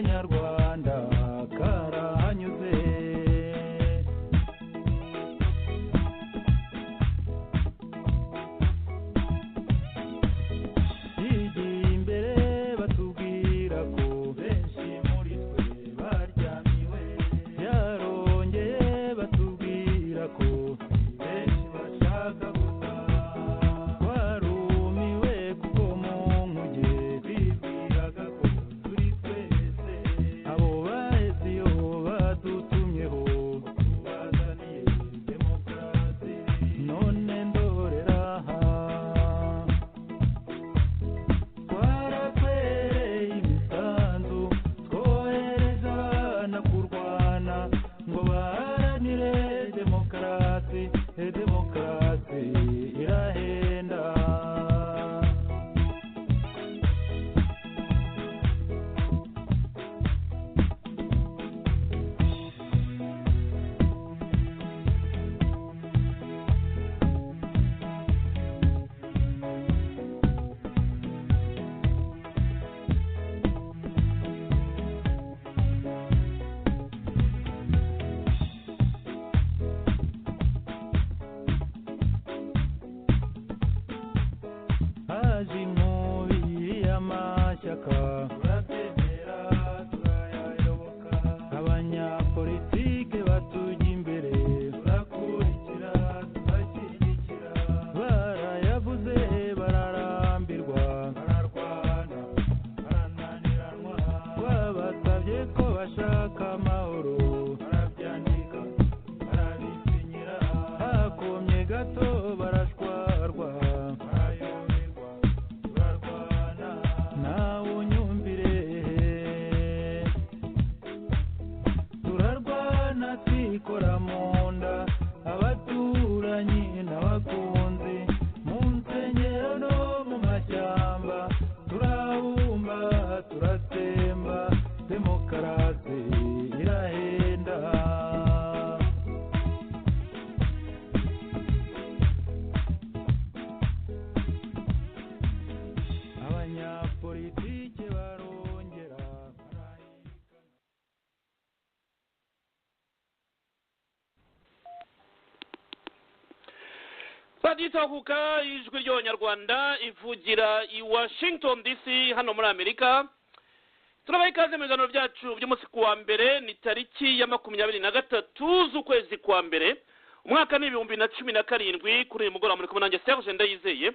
k'abanyarwanda karahanyuze igiye imbere batubwira ko benshi muri twe baryamiwe yarongeye batubwira ko benshi bashaka gutaha twarumiwe kuko mu nkuge bibwiraga ko turi twese abo baheze iyo badutumyeho tubazaniye demokarasi none ndorera aha twaratwereye imisanzu twohereza abana kurwana ngo baharanire demokarasi demokarasi irahenda haje inkubi y'amashyaka turatemera turayayoboka abanyapolitike batujya imbere turakurikira turashyigikira barayavuze bararambirwa bararwana barananiranwa twabasabye ko bashaka amahoro barabyandika barabisinyira hakomye gato barashwarwa barayoberwa turarwana nawe unyumvire turarwana twikora mu nda abaturanyi n'abakunzi mu nsengero no mu mashyamba turabumba turatemba demokarasi irahenda abanyapolitike barongera Baditahuka ijwi ry'Abanyarwanda ivugira i Washington DC hano muri Amerika. Turabaye ikaze mu biganiro byacu by'umunsi kuwa mbere ni tariki ya 23 z'ukwezi kwa mbere umwaka ni 2017 kuri uyu mugoroba muri kumwe nanjye Serge Ndayizeye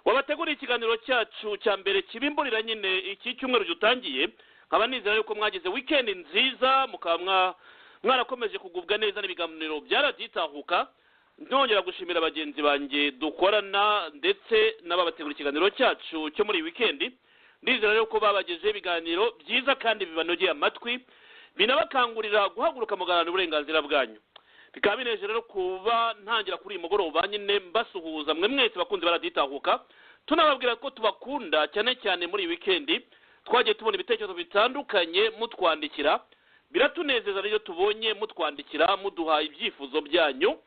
wabateguriye ikiganiro cyacu cya mbere kibimburira nyine iki cyumweru gitangiye nkaba nizera yuko mwagize weekend nziza mukaba mwarakomeje kugubwa neza n'ibiganiro byaraditahuka ndongera gushimira bagenzi banjye dukorana ndetse n'ababategura ikiganiro cyacu cyo muri weekend ndizera yuko babagejeje ibiganiro byiza kandi bibanogeye amatwi binabakangurira guhaguruka muganira uburenganzira bwanyu bikaba bineje rero kuba ntangira kuri uyu mugoroba nyine mbasuhuza mwe mwese bakunze baraditahuka tunababwira ko tubakunda cyane cyane muri weekend twagiye tubona ibitekerezo bitandukanye mutwandikira biratunezeza rero tubonye mutwandikira muduha ibyifuzo byanyu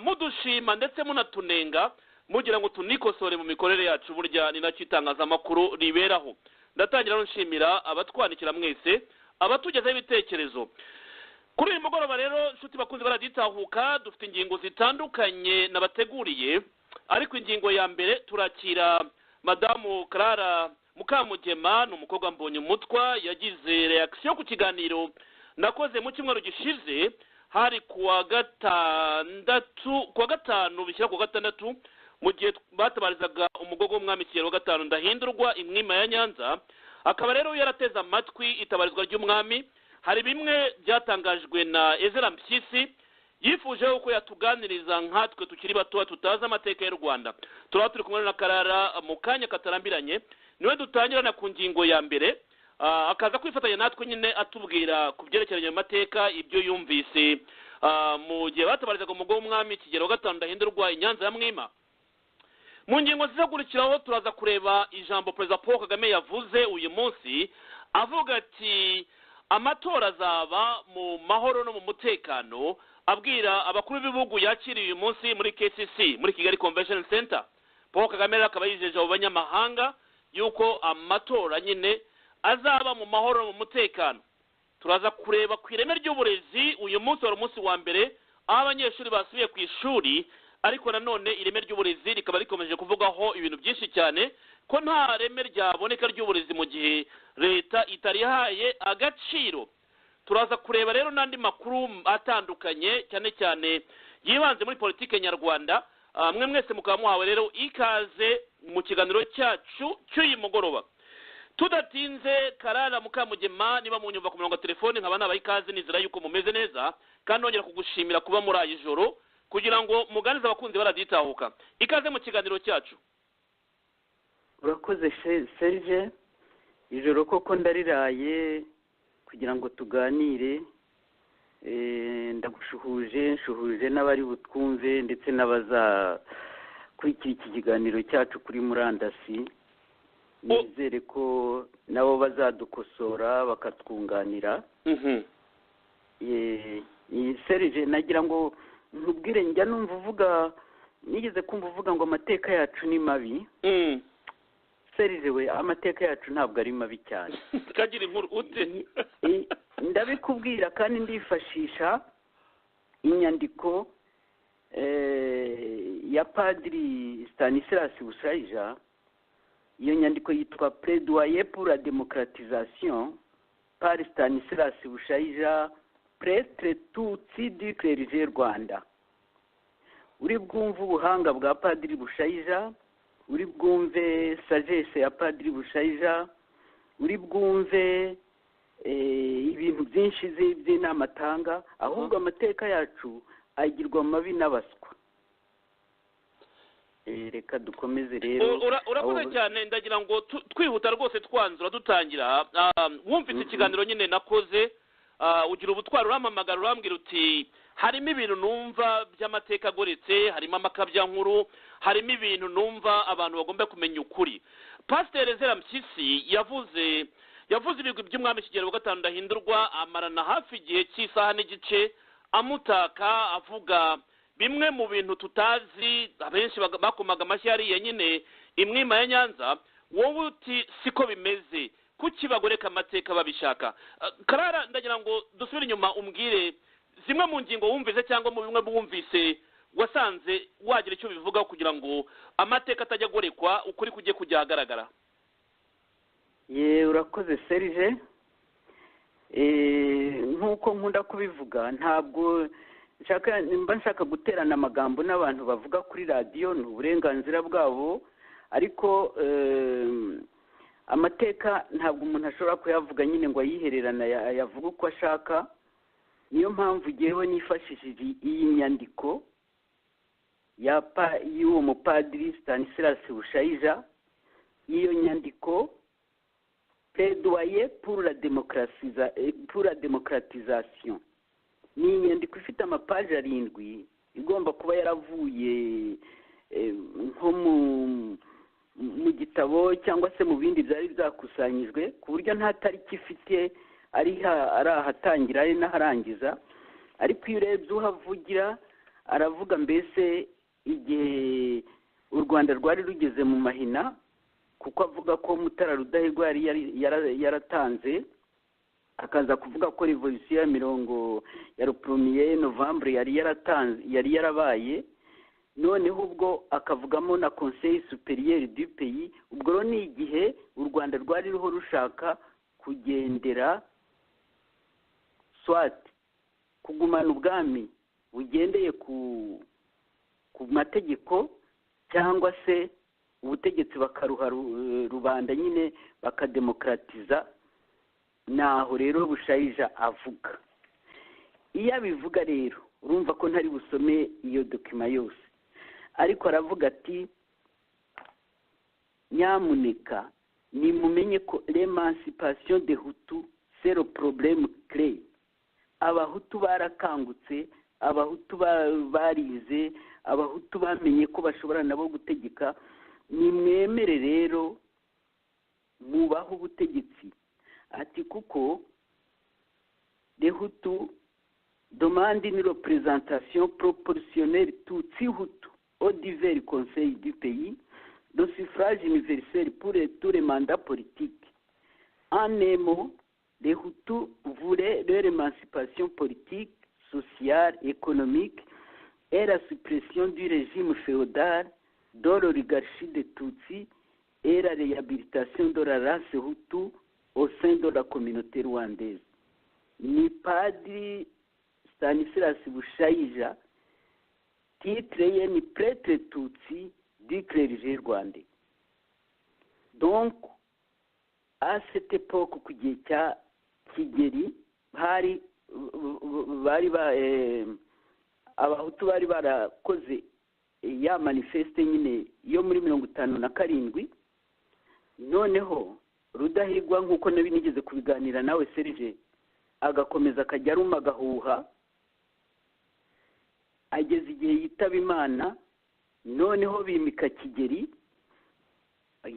mudushima ndetse munatunenga mugira ngo tunikosore mu mikorere yacu burya ni nacyo itangazamakuru riberaho ndatangira no nshimira abatwandikira mwese abatugezaho ibitekerezo kuri uyu mugoroba rero inshuti bakunze baraditahuka dufite ingingo zitandukanye nabateguriye ariko ingingo ya mbere turakira madamu Clara Mukamugema ni umukobwa mbonye umutwa yagize reaction ku kiganiro nakoze mu cyumweru gishize hari kuwa gatanu bishyira kuwa gatandatu mu gihe batabarizaga umugogo w'umwami Kigeli wa gatanu ndahindurwa imwima ya Nyanza akaba rero yarateze amatwi itabarizwa ry'umwami hari bimwe byatangajwe na Ezra Mpyisi yifuje uko yatuganiriza nkatwe tukiri bato tutazi amateka y'u Rwanda turaba turi kumwe na Karara mu kanya katarambiranye niwe dutangirana ku ngingo ya mbere akaza kwifatanya natwe nyine atubwira ku byerekeranye amateka ibyo yumvise mu gihe batabarizaga umugogo w'umwami Kigeli wa gatanu ndahindurwa Nyanza ya mwima mu ngingo zizakurikiraho turaza kureba ijambo Perezida Paul Kagame yavuze uyu munsi avuga ati amatora azaba mu mahoro no mu mutekano abwira abakuru b'ibihugu yakiriye uyu munsi muri KCC muri Kigali Convention Center Paul Kagame akaba yijeje abo banyamahanga yuko amatora nyine azaba mu mahoro no mu mutekano. Turaza kureba ku ireme ry'uburezi uyu munsi wari umunsi wa mbere aho abanyeshuri basubiye ku ishuri, ariko nanone ireme ry'uburezi rikaba rikomeje kuvugaho ibintu byinshi cyane ko nta reme ryaboneka ry'uburezi mu gihe leta itarihaye agaciro. Turaza kureba rero n'andi makuru atandukanye cyane cyane yibanze muri politike nyarwanda. Mwe mwese mukaba muhawe rero ikaze mu kiganiro cyacu cy'uyu mugoroba. Tudatinze, Karara Mukamugema, niba munyumva ku murongo wa telefone nkaba nabaha ikaze, nizera yuko mumeze neza kandi nongera kugushimira kuba muri aya joro kugira ngo muganize abakunzi baraditahuka. Ikaze mu kiganiro cyacu. Urakoze Serge, ijoro koko ndariraye kugira ngo tuganire. Nshuhuje n'abari butwumve ndetse n'abaza kurikira iki kiganiro cyacu kuri murandasi. Nizere ko nabo bazadukosora bakatwunganira. Serge, nagira ngo nkubwire, njya numva uvuga, nigeze kumva uvuga ngo amateka yacu ni mabi. Serge we, amateka yacu ntabwo ari mabi cyane. Kagira inkuru ute? Ndabikubwira kandi ndifashisha inyandiko ya Padiri Stanislas Bushayija. Iyo nyandiko yitwa Plaidoyer pour la démocratisation par Stanislas Bushayija, prêtre tutsi du clergé Rwanda. Uri bwumve ubuhanga bwa Padiri Bushayija, uri bwumve sagesse ya Padiri Bushayija, uri bwumve ibintu byinshi by'inama atanga, ahubwo amateka yacu agirwa mabi n'abaswa. Reka dukomeze rero. Urakoze cyane, ndagira ngo twihuta rwose twanzura dutangira. Wumvise ikiganiro nyine nakoze, ugira ubutwari uramamagara urambwira uti harimo ibintu numva by'amateka agoretse, harimo amakabyankuru, harimo ibintu numva abantu bagomba kumenya ukuri. Pasiteri Ezra Mpyisi yavuze ibigwi by'umwami Kigeli wa gatanu Ndahindurwa, amarana hafi igihe cy'isaha n'igice amutaka, avuga bimwe mu bintu tutazi, abenshi bakomaga amashyi hariya nyine imwima ya Nyanza. Wowe uti siko bimeze, kuki bagoreka amateka babishaka? Karara, ndagira ngo dusubire inyuma umbwire zimwe mu ngingo wumvise cyangwa mu bimwe bumvise wasanze wagira icyo bivuga kugira ngo amateka atajya agorekwa, ukuri kujye kujya ahagaragara. Urakoze Serge. Nk'uko nkunda kubivuga, ntabwo nshaka guterana amagambo n'abantu bavuga kuri radiyo, ni uburenganzira bwabo, ariko amateka ntabwo umuntu ashobora kuyavuga nyine ngo ayihererane yavuga uko ashaka. Niyo mpamvu ngewe nifashishije iyi nyandiko y'uwo mupadiri Stanislas Bushayija. Iyo nyandiko Plaidoyer pour la démocratisation, ni inyandiko ifite amapaji 7, igomba kuba yaravuye nko mu gitabo cyangwa se mu bindi byari byakusanyijwe, ku buryo nta tariki ifite ari ahatangira ari n'aharangiza. Ariko iyo urebye uhavugira, aravuga mbese igihe u Rwanda rwari rugeze mu mahina, kuko avuga ko Mutara Rudahigwa yaratanze, akaza kuvuga ko revolution ya 1er Novembre yari yarabaye, noneho ubwo akavugamo na Conseil supérieur du pays. Ubwo rero ni igihe u Rwanda rwari ruho rushaka kugendera swat kugumana ubwami bugendeye ku mategeko, cyangwa se ubutegetsi bakaruha rubanda nyine bakademokratiza. Naho rero Bushayija avuga. Iyo abivuga rero urumva ko ntari busome iyo dokima yose, ariko aravuga ati nyamuneka nimumenye ko l'emancipation des Hutus c'est le problème clé. Abahutu barakangutse, abahutu barize, abahutu bamenye ko bashobora nabo gutegeka. Nimwemere rero mubaho ubutegetsi. Ati kuko les Hutus demandent une représentation proportionnelle tutsi Hutu aux divers conseils du pays, de suffrage universel pour tous les mandats politiques. En un mot, les Hutus voulaient leur émancipation politique, sociale, économique et la suppression du régime féodal de l'oligarchie des Tutsis et la réhabilitation de la race Hutu au sein de la communauté rwandaise. Ni Padri Stanislas Bushayija, titre ye ni prêtre Tutsi du clergé rwandais. Donc, à cette époque, ku gihe cya Kigeli, abahutu bari barakoze ya manifeste nyine yo muri 57, noneho Rudahigwa nk'uko nabi nigeze kubiganira nawe Serge agakomeza akajya aruma agahuha, ageze igihe yitaba Imana, noneho bimika Kigeli,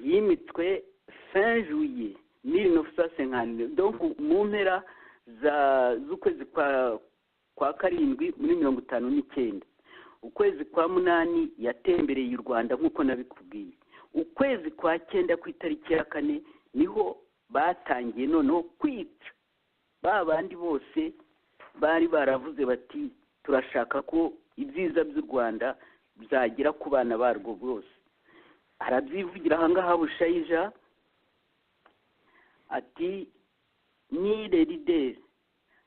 yimitswe fin juillet 1950, donc mu mpera z'ukwezi kwa karindwi muri 59. Ukwezi kwa munani yatembereye u Rwanda nk'uko nabikubwiye. Ukwezi kwa 9 ku itariki ya 4 niho batangiye noneho kwica ba bandi bose bari baravuze bati turashaka ko ibyiza by'u Rwanda byagera ku bana barwo bose. Arabyivugira ahangaha Bushayija ati ni leader,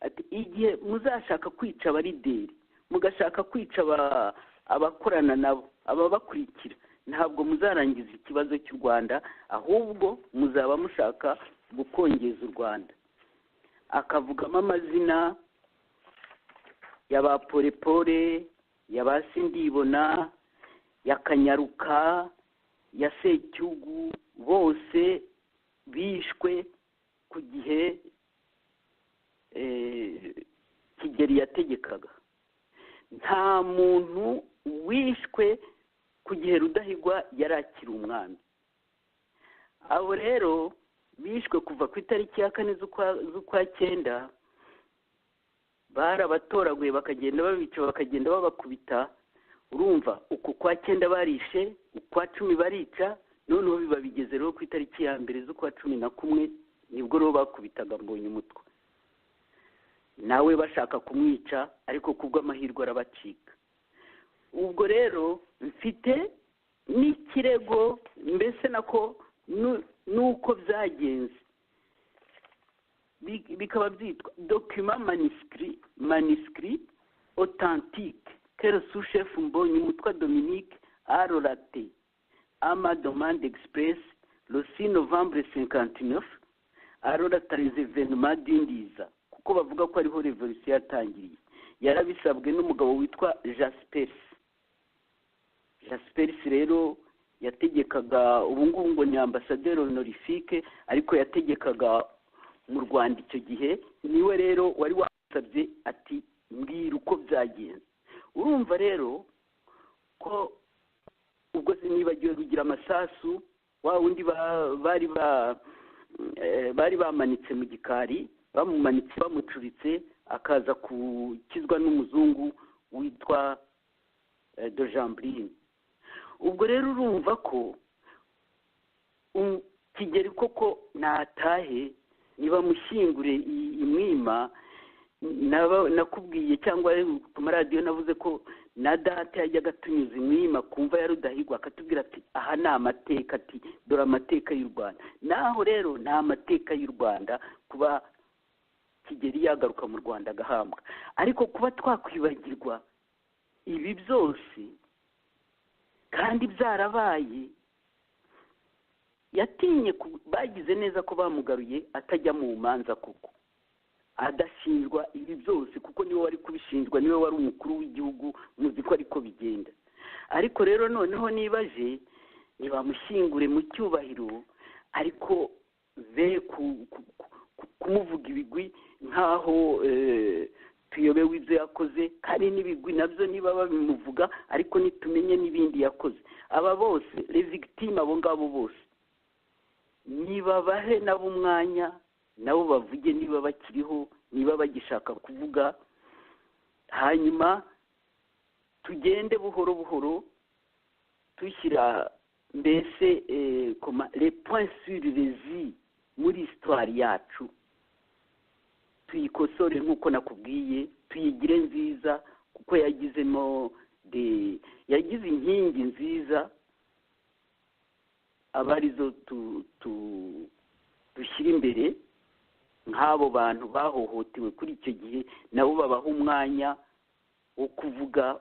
ati igihe muzashaka kwica abarideri, mugashaka kwica abakorana nabo, ababakurikira, ntabwo muzarangiza ikibazo cy'u Rwanda, ahubwo muzaba mushaka gukongeza u Rwanda. Akavugamo amazina ya ba Polepole, ya ba Sindibona, ya Kanyaruka, ya Secyugu, bose bishwe ku gihe Kigeli yategekaga. Nta muntu wishwe ku gihe Rudahigwa yari akiri umwami. Abo rero bishwe kuva ku itariki ya 4 z'ukwa 9, barabatoraguye bakagenda babica, bakagenda babakubita. Urumva uko kwa 9 barishe, ukwa 10 barica, noneho biba bigeze rero ku itariki ya 1 z'ukwa 11 nibwo rero bakubitaga Mbonyumutwa. Nawe bashaka kumwica, ariko kubw'amahirwe arabacika. Ubwo rero mfite n'ikirego, mbese nako nuko byagenze, bikaba byitwa document manuscrit authentique que le sous-chef Mbonyumutwa Dominique a relaté à ma demande express le 6 novembre 59 à relater les événements d'Indiza, kuko bavuga ko ariho revolution yatangiriye. Yarabisabwe n'umugabo witwa Jaspers rero yategekaga, ubu ngubu ngo ni ambassadeur honorifique, ariko yategekaga mu Rwanda icyo gihe. Niwe rero wari wasabye ati mbwira uko byagenze. Urumva rero ko ubwo nibagiwe kugira amasasu, wa wundi bari bamanitse mu gikari, bamumanitse bamucuritse, akaza kukizwa n'umuzungu witwa de Jambrine. Ubwo rero urumva ko Kigeli koko natahe niba mushyingure imwima. Nakubwiye cyangwa ku maradiyo navuze ko na data yajyaga tunyuza imwima kumva ya Rudahigwa, akatubwira ati aha ni amateka, ati dore amateka y'u Rwanda. Naho rero ni amateka y'u Rwanda kuba Kigeli yagaruka mu Rwanda agahambwa, ariko kuba twakwibagirwa ibi byose kandi byarabaye, yatinye bagize neza ko bamugaruye atajya mu manza kuko adashinjwa ibi byose, kuko niwe wari kubishinjwa, niwe wari umukuru w'igihugu, muzi ko ariko bigenda. Ariko rero noneho nibaje nibamushyingure mu cyubahiro, ariko be kumuvuga ibigwi nkaho tuyobewe ibyo yakoze, kandi n'ibigwi nabyo niba babimuvuga, ariko nitumenye n'ibindi yakoze. Aba bose les victimes, abo ngabo bose niba bahe nabo umwanya, nabo bavuge niba bakiriho, niba bagishaka kuvuga, hanyuma tugende buhoro buhoro dushyira mbese les points sur les i muri histoire yacu tuyikosore nk'uko nakubwiye, tuyigire nziza, kuko yagize inkingi nziza aba arizo dushyira imbere. nk'abo bantu bahohotewe kuri icyo gihe nabo babaha umwanya wo kuvuga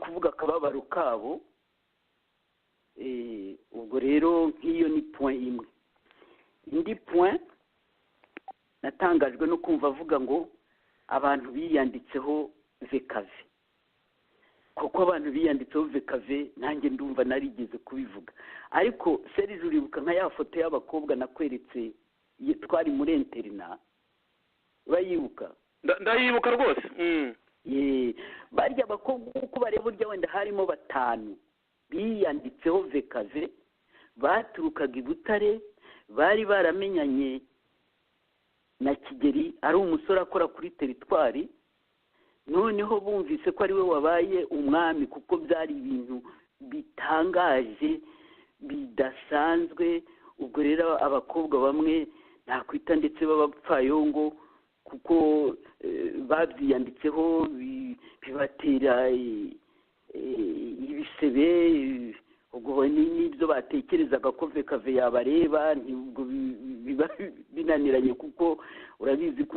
kuvuga akababaro kabo. ubwo rero nk'iyo ni point imwe. indi point natangajwe no kumva avuga ngo abantu biyanditseho vekave. kuko abantu biyanditseho vekave nanjye ndumva narigeze kubivuga, ariko Serge uribuka nka ya foto y'abakobwa nakweretse twari muri interina, urayibuka? ndayibuka rwose. barya abakobwa uko bareba burya wenda harimo 5 biyanditseho vekave, baturukaga i Butare, bari baramenyanye na Kigeli, ari umusore akora kuri teritwari, noneho bumvise ko ari we wabaye umwami, kuko byari ibintu bitangaje bidasanzwe. ubwo rero abakobwa bamwe nakwita ndetse b'abapfayongo, kuko babyiyanditseho bibatera ibisebe, ubwo n'ibyo batekerezaga ko vekave yabareba ntabwo biba binaniranye, kuko urabizi ko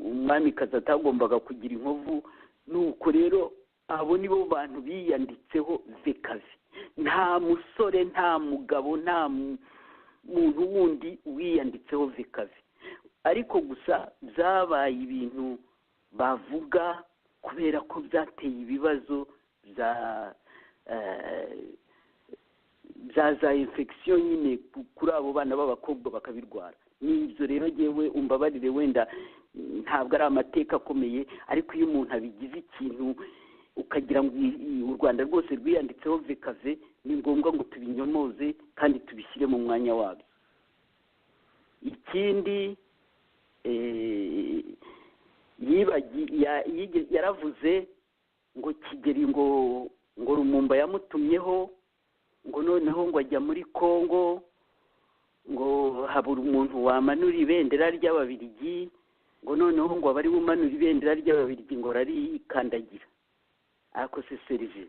umwamikazi atagombaga kugira inkovu. nuko rero abo nibo bantu biyanditseho vekave. nta musore, nta mugabo, nta muntu wundi wiyanditseho vekave, ariko gusa byabaye ibintu bavuga kubera ko byateye ibibazo za infection nyine kuri abo bana b'abakobwa bakabirwara. n'ibyo rero ngewe umbabarire, wenda ntabwo ari amateka akomeye, ariko iyo umuntu abigize ikintu ukagira ngo u Rwanda rwose rwiyanditseho vekave, ni ngombwa ngo tubinyomoze kandi tubishyire mu mwanya wabyo. ikindi yaravuze ngo Kigeli ngo Lumumba yamutumyeho, ngo noneho ngo ajya muri Kongo, ngo habura umuntu wamanura ibendera ry'Ababiligi, ngo noneho ngo abari bumanura ibendera ry'Ababiligi ngo rarikandagira. ariko se Serge,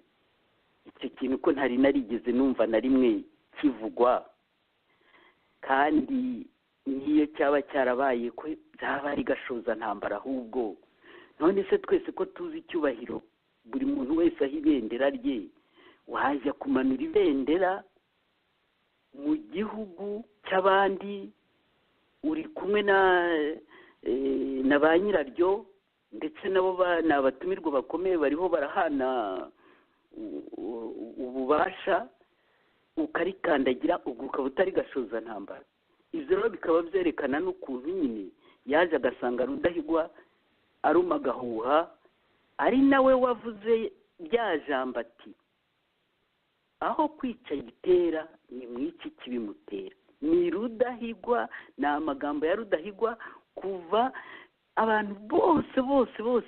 icyo kintu ko ntari narigeze numva na rimwe kivugwa, kandi niyo cyaba cyarabaye ko byaba ari gashoza ntambara. ahubwo none se twese ko tuzi icyubahiro buri muntu wese aho ibendera rye, wajya kumanura ibendera mu gihugu cy'abandi uri kumwe na ba nyiraryo, ndetse nabo ni abatumirwa bakomeye bariho barahana ububasha, ukarikandagira, ubwo ukaba utari gashoza ntambara. ibyo rero bikaba byerekana n'ukuntu nyine yaje agasanga Rudahigwa aruma agahuha, ari nawe wavuze rya jambo ati aho kwica gitera ni mwiki kibimutera. ni Rudahigwa, ni amagambo ya Rudahigwa. kuva abantu bose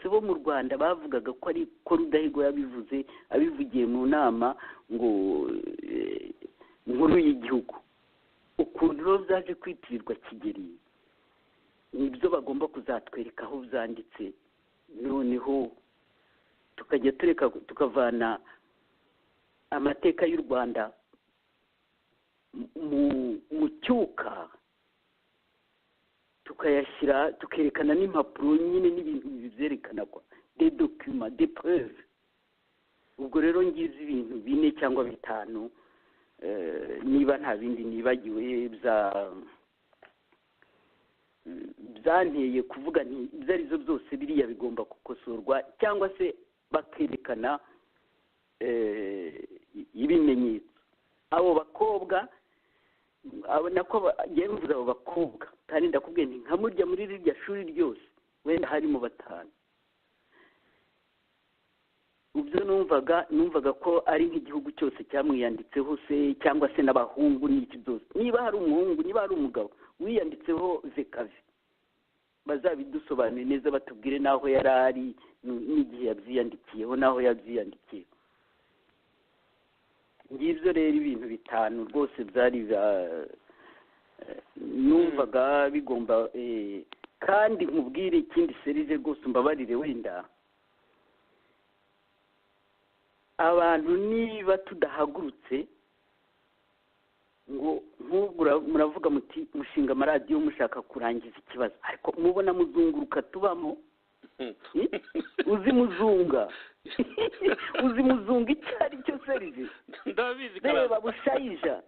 bo mu Rwanda bavugaga ko ari ko Rudahigwa yabivuze, abivugiye mu nama ngo nkuru y'igihugu. ukuntu rero byaje kwitirirwa Kigeli, nibyo bagomba kuzatwereka aho byanditse, noneho tukajya tukavana amateka y'u Rwanda mu cyuka, tukayashyira, tukerekana n'impapuro nyine n'ibintu bibyerekana kwa des documents, des preuves. ubwo rero ngize ibintu 4 cyangwa 5 niba nta bindi nibagiwe byanteye kuvuga nti ibyo arizo byose biriya bigomba gukosorwa, cyangwa se bakerekana ibimenyetso. abo bakobwa nako mvuze abo bakobwa, kandi ndakubwiye nti nkamurya muri rirya shuri ryose wenda harimo 5. ubyo numvaga ko ari nk'igihugu cyose cyamwiyanditseho se, cyangwa se n'abahungu n'iki byose. niba hari umuhungu, niba hari umugabo wiyanditseho vekave, bazabidusobanurire neza, batubwire n'aho yari ari n'igihe yabyiyandikiyeho n'aho yabyiyandikiye. ngibyo rero ibintu bitanu rwose byari numvaga bigomba kandi nkubwire ikindi serije rwose mbabarire wenda abantu niba tudahagurutse ngo nk'ubwo muravuga muti mushinga amaradiyo mushaka kurangiza ikibazo ariko mubona muzunguruka tubamo uzi muzunga icyo ari cyo serije reba bushayija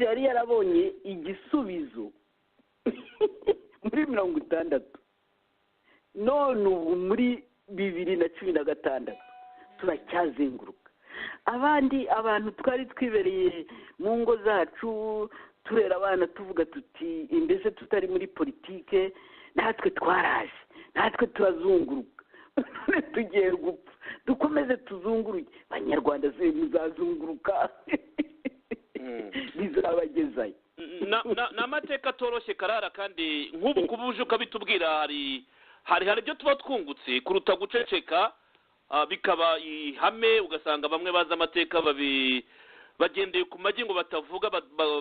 yari yarabonye igisubizo muri 60 none ubu muri 2016 turacyazenguruka abantu twari twibereye mu ngo zacu turera abana tuvuga tuti mbese tutari muri politike natwe twaraje natwe turazunguruka tugiye gupfa dukomeze tuzunguruke abanyarwanda se muzazunguruka bizabagezayo ni amateka atoroshye karara kandi nk'ubu kubuje ukabitubwira hari ibyo tuba twungutse kuruta guceceka bikaba ihame ugasanga bamwe bazi amateka bagendeye ku magi ngo batavuga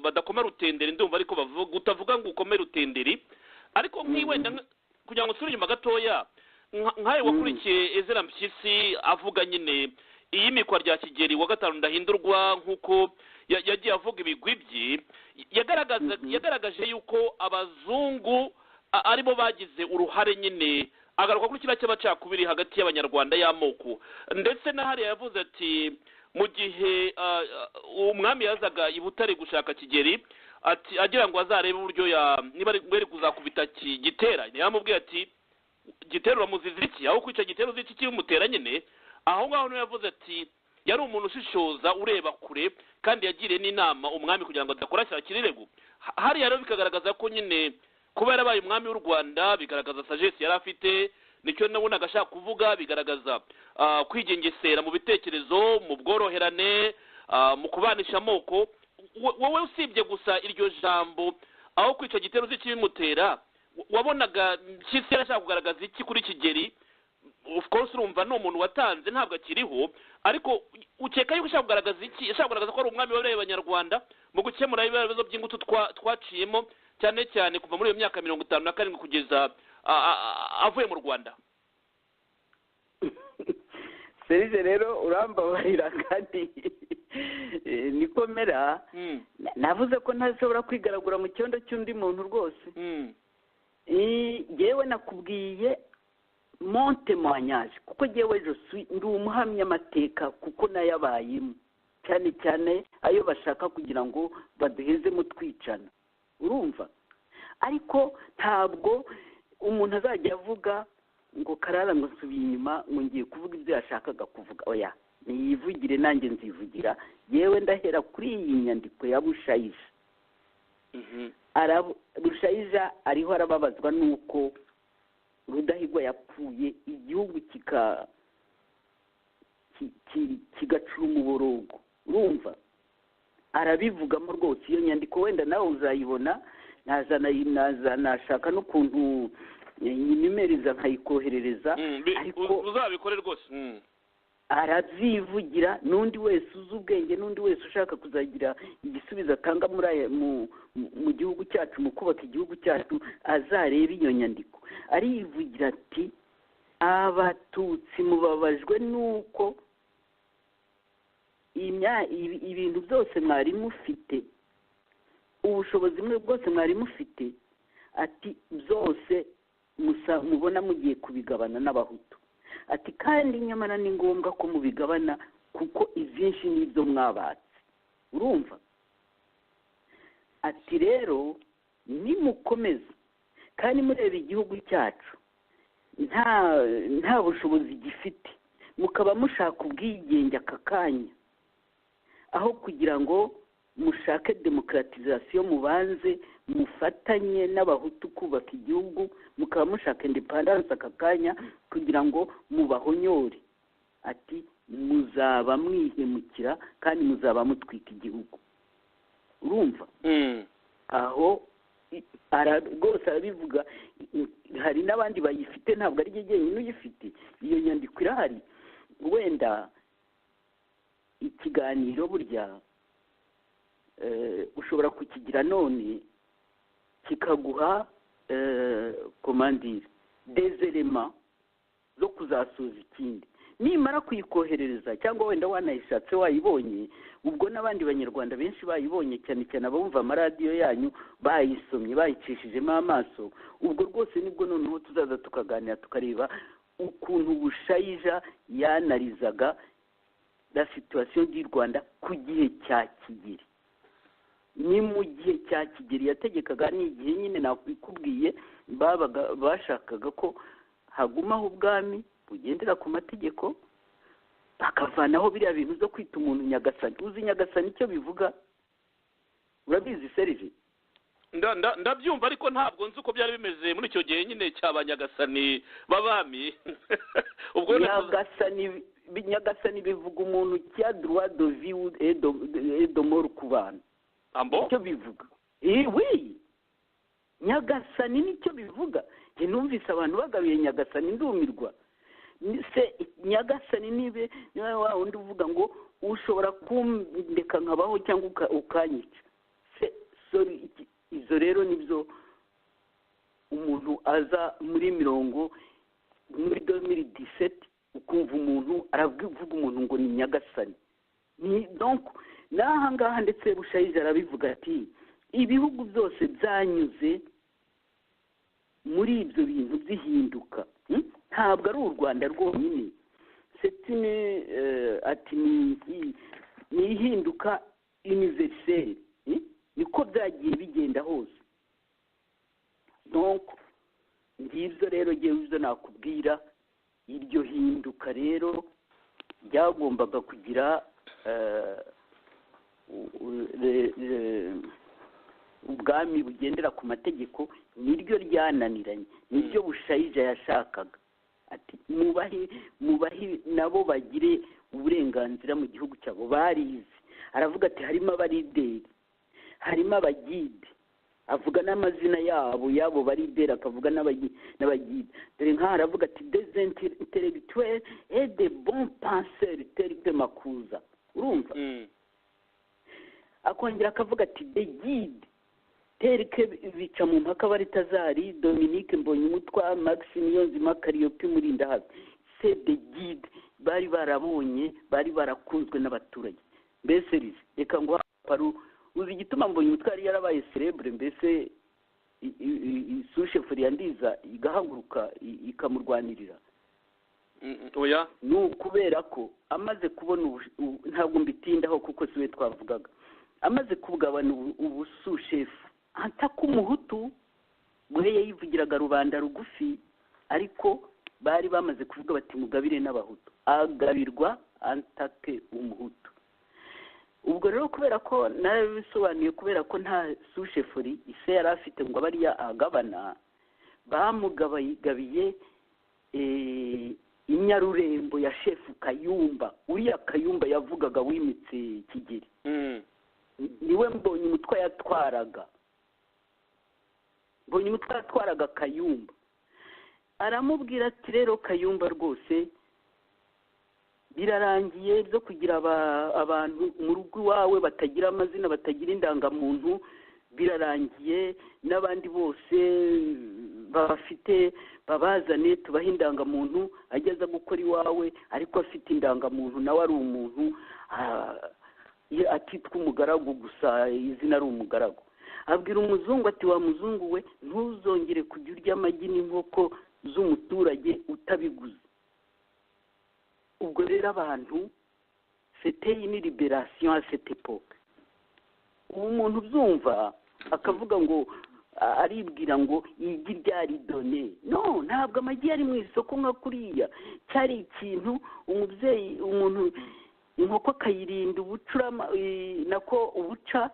badakoma rutenderi ndumva ariko bavuga utavuga ngo ukome rutenderi ariko nk'iwenda kugira ngo usubire inyuma gatoya nkawe wakurikiye Ezra Mpyisi avuga nyine iyimikwa rya Kigeli wa gatanu Ndahindurwa nk'uko yagiye avuga ibigwi bye yagaragaje yuko abazungu aribo bagize uruhare nyine agaruka kuri kiriya cy'abacakubiri hagati y'abanyarwanda y'amoko ndetse na hariya yavuze ati mu gihe umwami yazaga i Butare gushaka Kigeli ati agira ngo azarebe uburyo niba ari kuzakubita Gitera yamubwiye ati Gitera uramuziza iki aho kwica Gitera uzi iki kimutera nyine aho ngaho niwe yavuze ati yari umuntu ushishoza ureba kure kandi yagiriye n'inama umwami kugira ngo adakora kirirego hariya rero bikagaragaza ko nyine kuba yarabaye umwami w'u Rwanda bigaragaza sagesse yari afite nicyo nabonaga ashaka kuvuga bigaragaza kwigengesera mu bitekerezo mu bworoherane mu kubanisha amoko wowe usibye gusa iryo jambo aho kwica Gitera uzi ikibimutera wabonaga Mpyisi yarashaka kugaragaza iki kuri Kigeli of course urumva ni umuntu watanze ntabwo akiriho ariko ukeka yuko ushaka kugaragaza iki yashaka kugaragaza ko ari umwami w'abanyarwanda mu gukemura ibibazo by'ingutu twaciyemo cyane cyane kuva muri iyo myaka 57 kugeza avuye mu Rwanda. Serije rero urambabarira kandi nikomera navuze ko ntashobora kwigaragura mu cyondo cy'undi muntu rwose yewe nakubwiye monte moignage kuko jewe ndi umuhamya amateka kuko nayabayemo cyane cyane ayo bashaka kugira ngo baduhezemo twicana urumva ariko ntabwo umuntu azajya avuga ngo karara ngo nsubiye inyuma ngo ngiye kuvuga ibyo yashakaga kuvuga oya niyivugire nanjye nzivugira yewe ndahera kuri iyi nyandiko ya Bushayija Bushayija ariho arababazwa nuko Rudahigwa yapfuye igihugu kigacura umuborogo urumva arabivugamo rwose iyo nyandiko wenda nawe uzayibona nashaka n'ukuntu nimeriza nkayikoherereza ariko uzabikore rwose aravyivugira n'undi wese uzi ubwenge n'undi wese ushaka kuzagira igisubizo atanga mu gihugu cyacu mu kubaka igihugu cyacu azareba iyo nyandiko arivugira ati abatutsi mubabajwe nuko ibintu byose mwari mufite ubushobozi mwe bwose mwari mufite ati byose mubona mugiye kubigabana n'abahutu ati kandi nyamara ni ngombwa ko mubigabana kuko ibyinshi n'ibyo mwabatse urumva ati rero nimukomeza kandi mureba igihugu cyacu nta bushobozi gifite mukaba mushaka ubwigenge aka kanya aho kugira ngo mushake demokratizasiyo mubanze mufatanye n'abahutu kubaka igihugu mukaba mushaka independence aka kanya kugira ngo mubahonyore ati muzaba mwihemukira kandi muzaba mutwika igihugu urumva aho rwose arabivuga hari n'abandi bayifite ntabwo ari jyenyine uyifite iyo nyandiko irahari wenda ikiganiro burya ushobora kukigira none kikaguha komandire dezerema zo kuzasoza ikindi nimara kuyikoherereza cyangwa wenda wanayishatse wayibonye ubwo n'abandi banyarwanda benshi bayibonye cyane cyane abumva amaradiyo yanyu bayisomye bayicishijemo amaso ubwo rwose nibwo noneho tuzaza tukaganira tukareba ukuntu Bushayija yanarizaga la situation du Rwanda ku gihe cya Kigeli. Ni mu gihe cya Kigeli yategekaga, ni igihe nyine nakubwiye bashakaga ko hagumaho ubwami bugendera ku mategeko, bakavanaho biriya bintu zo kwita umuntu nyagasani. Uzi nyagasani icyo bivuga? Urabizi Serge? Ndabyumva ariko ntabwo nzi uko byari bimeze muri icyo gihe nyine cy'abanyagasani b'abami. Ubwo nyagasani bivuga umuntu cya droit de vie et de mort ku bantu. Icyo bivuga? Oui. Nyagasani nicyo bivuga. Njye numvise abantu bagabiye nyagasani ndumirwa. Se nyagasani nibe wa undi uvuga ngo ushobora kundeka nkabaho cyangwa ukanyica. Sorry, izo rero nibyo umuntu aza muri 2017 ukumva umuntu aravuga umuntu ngo ni nyagasani. Ni donc naha ngaha ndetse Bushayija arabivuga ati ibihugu byose byanyuze muri ibyo bintu bihinduka, ntabwo ari u Rwanda rwonyine. Ati ni ihinduka universelle, niko byagiye bigenda hose. Donc ngibyo rero ngewe ibyo nakubwira, iryo hinduka rero ryagombaga kugira ubwami bugendera ku mategeko, niryo ryananiranye, niryo Bushayija yashakaga. Ati mubahe nabo bagire uburenganzira mu gihugu cyabo. Barize, aravuga ati harimo abarideri, harimo abagide, avuga n'amazina yabo barideri, akavuga n'abagide. Dore nk'aha aravuga ati des intellectuels et de bons penseurs tels que Makuza. Urumva? Akongera akavuga ati des guides tels que Bicamumpaka Baritazari, Dominique Mbonyumutwa, Maxime Niyonzima, Calliope Murindahabi. C'est des guides bari barabonye, bari barakunzwe n'abaturage. Mbese reka ngo paru uzi igituma Mbonyumutwa yari yarabaye celebre, mbese sushefu yandiza igahaguruka ikamurwanirira. Oya, ni kubera ko amaze kubona ntabwo mbitindaho kuko siwe twavugaga, amaze kugabana ubusushefu ataka umuhutu bwe yivugiraga rubanda rugufi, ariko bari bamaze kuvuga bati mugabire n'abahutu, agabirwa antake umuhutu. Ubwo rero kubera ko narabisobanuye, kubera ko nta sushefuri ise yari afite ngo bariya agabana, bamugabiye inyarurembo ya shefu Kayumba. Uriya Kayumba yavugaga wimitse Kigeli, niwe Mbonyumutwa yatwaraga. Mbonyumutwa yatwaraga Kayumba. Aramubwira ati rero Kayumba rwose birarangiye byo kugira abantu mu rugo iwawe batagira amazina, batagira indangamuntu, birarangiye. N'abandi bose bafite babazane tubaha indangamuntu, ageza gukora iwawe ariko afite indangamuntu, nawe ari umuntu atitwa umugaragu gusa, izina ari umugaragu. Abwira umuzungu ati wa muzungu we, ntuzongere kujya urya amagi n'inkoko z'umuturage utabiguze. Ubwo rero abantu c'était une libération à cette époque. Umuntu byumva akavuga ngo aribwira ngo igi ryari done. No, ntabwo amagi yari mu isoko nka kuriya. Cyari ikintu umubyeyi, umuntu inkoko akayirinda ubucurama nako ubuca,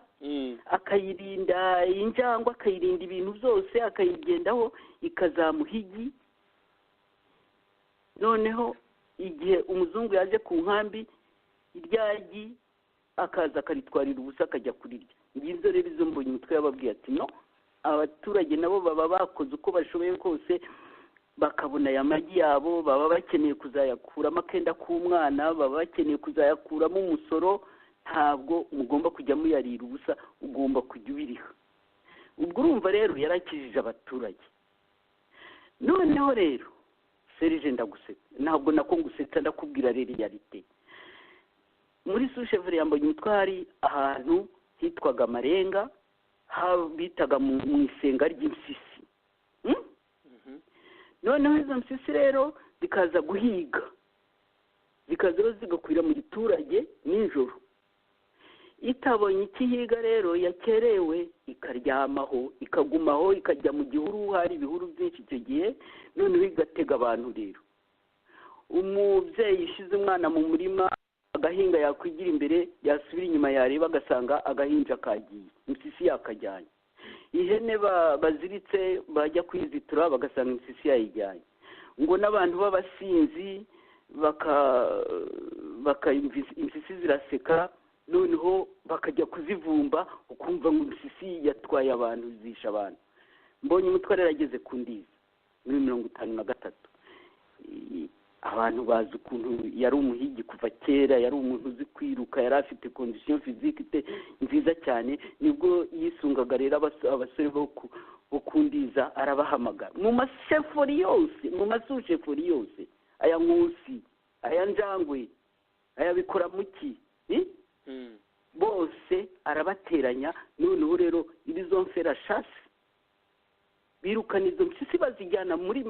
akayirinda injangwe, akayirinda ibintu byose, akayigendaho ikazamuha igi. Noneho igihe umuzungu yaje ku nkambi, iryagi akaza akaritwarira ubusa akajya kurirya. Ngibyo rero izo Mbonyumutwa yababwiye ati no, abaturage nabo baba bakoze uko bashoboye kose bakabona aya magi yabo, baba bakeneye kuzayakuramo akenda k'umwana, baba bakeneye kuzayakuramo umusoro. Ntabwo mugomba kujya muyarira ubusa, ugomba kujya ubiriha. Ubwo urumva rero yarakijije abaturage. Noneho rero Serge ndagusetse, ntabwo nako ngusetsa, ndakubwira rero realite. Muri Susheferi ya Mbonyumutwa hari ahantu hitwaga Marenga, bitaga mu isenga ry'impyisi. Noneho izo mpyisi rero zikaza guhiga, zikaza zigakwira mu giturage nijoro. Itabonye ikihiga rero yakerewe ikaryamaho, ikagumaho, ikajya mu gihuru, hari ibihuru byinshi icyo gihe. Noneho igatega abantu rero. Umubyeyi yishize umwana mu murima, agahinga yakwigira imbere, yasubira inyuma yareba agasanga agahinja kagiye, impyisi yakajyanye. Ihene baziritse bajya kwizitura bagasanga impyisi yayijyanye. Ngo n'abantu b'abasinzi impyisi ziraseka, noneho bakajya kuzivumba, ukumva ngo impyisi yatwaye abantu, zisha abantu. Mbonyumutwa rero ageze ku Ndiza muri 1953. Abantu bazi ukuntu yari umuhigi kuva kera, yari umuntu uzi kwiruka, yari afite condition physique nziza cyane. Nibwo yisungaga rero abasore bo ku Ndiza, arabahamagara mu masefori yose, mu masushefori yose, aya Nkusi, aya Njangwe, aya Bikora muki, bose arabateranya. Noneho rero irizo mfera shasi birukana izo mpyisi bazijyana muri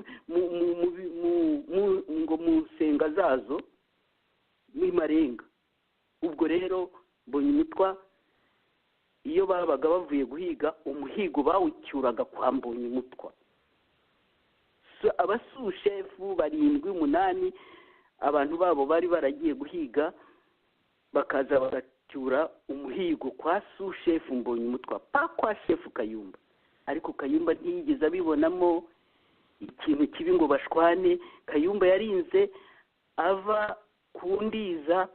ngo mu nsenga zazo muri Marenga. Ubwo rero Mbonyumutwa iyo babaga bavuye guhiga, umuhigo bawucyuraga kwa Mbonyumutwa. Abasushefu 7-8 abantu babo bari baragiye guhiga, bakaza bagacyura umuhigo kwa sushefu Mbonyumutwa, pa kwa shefu Kayumba. Ariko Kayumba ntiyigeze abibonamo ikintu kibi ngo bashwane. Kayumba yarinze ava ku Ndiza,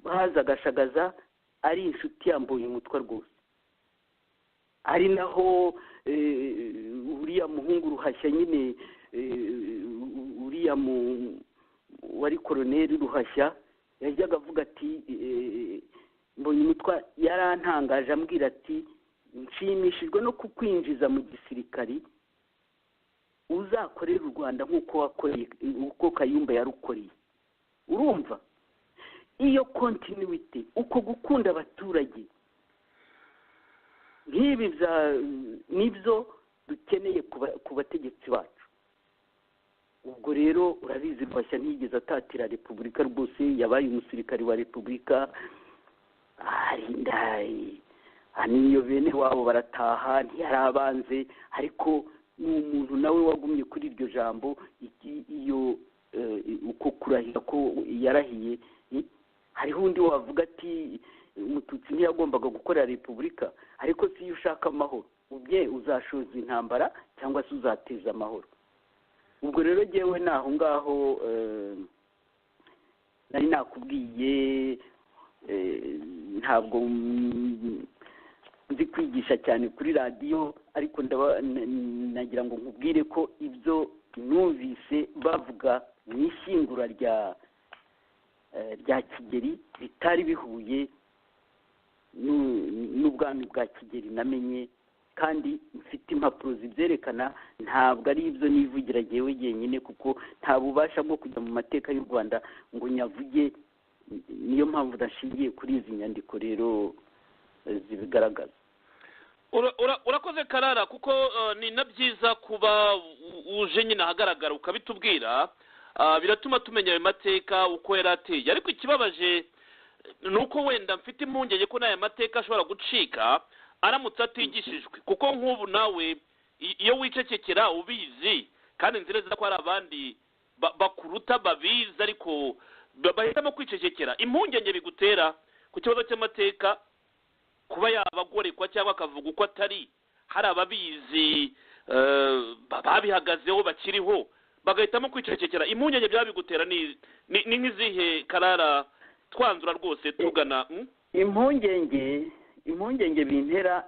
baza agashagaza, ari inshuti ya Mbonyumutwa rwose. Ari naho uriya muhungu Ruhashya nyine, uriya wari koloneli Ruhashya, yajyaga avuga ati Mbonyumutwa yarantangaje ambwira ati nshimishijwe no kukwinjiza mu gisirikari, uzakorera u Rwanda nk'uko wakoreye, uko Kayumba yarukoreye. Urumva iyo continuity, uko gukunda abaturage nk'ibi nibyo dukeneye ku bategetsi bacu. Ubwo rero urabizi Ruhashya ntiyigeze atatira repubulika rwose, yabaye umusirikari wa repubulika. Niyo bene wabo barataha, ntiyarabanze, ariko ni umuntu nawe wagumye kuri iryo jambo. Iyo uko kurahira ko yarahiye. Hariho undi wavuga ati Umututsi ntiyagombaga gukorera repubulika, ariko si iyo ushaka amahoro ubye uzashoza intambara cyangwa se uzateza amahoro. Ubwo rero jyewe naho ngaho nari nakubwiye, ntabwo nzi kwigisha cyane kuri radiyo, ariko nagira ngo nkubwire ko ibyo numvise bavuga mu ishyingura rya Kigeli bitari bihuye n'ubwami bwa Kigeli namenye, kandi mfite impapuro zibyerekana. Ntabwo ari ibyo nivugira jyewe jyenyine, kuko nta bubasha bwo kujya mu mateka y'u Rwanda ngo nyavuge. Niyo mpamvu ndashingiye kuri izi nyandiko rero zibigaragaza. Urakoze Karara, kuko ni na byiza kuba uje nyine ahagaragara ukabitubwira. Biratuma tumenya ayo mateka uko yari ateye. Ariko ikibabaje ni uko wenda mfite impungenge ko n'aya mateka ashobora gucika aramutse atigishijwe, kuko nk'ubu nawe iyo wicecekera ubizi, kandi nzi neza ko hari abandi bakuruta babizi ariko bahitamo kwicecekera. Impungenge bigutera ku kibazo cy'amateka, kuba yabagorekwa cyangwa akavuga uko atari, hari ababizi babihagazeho bakiriho bagahitamo kwicecekera. Impungenge byaba bigutera ni nk'izihe Karara, twanzura rwose tugana? Impungenge bintera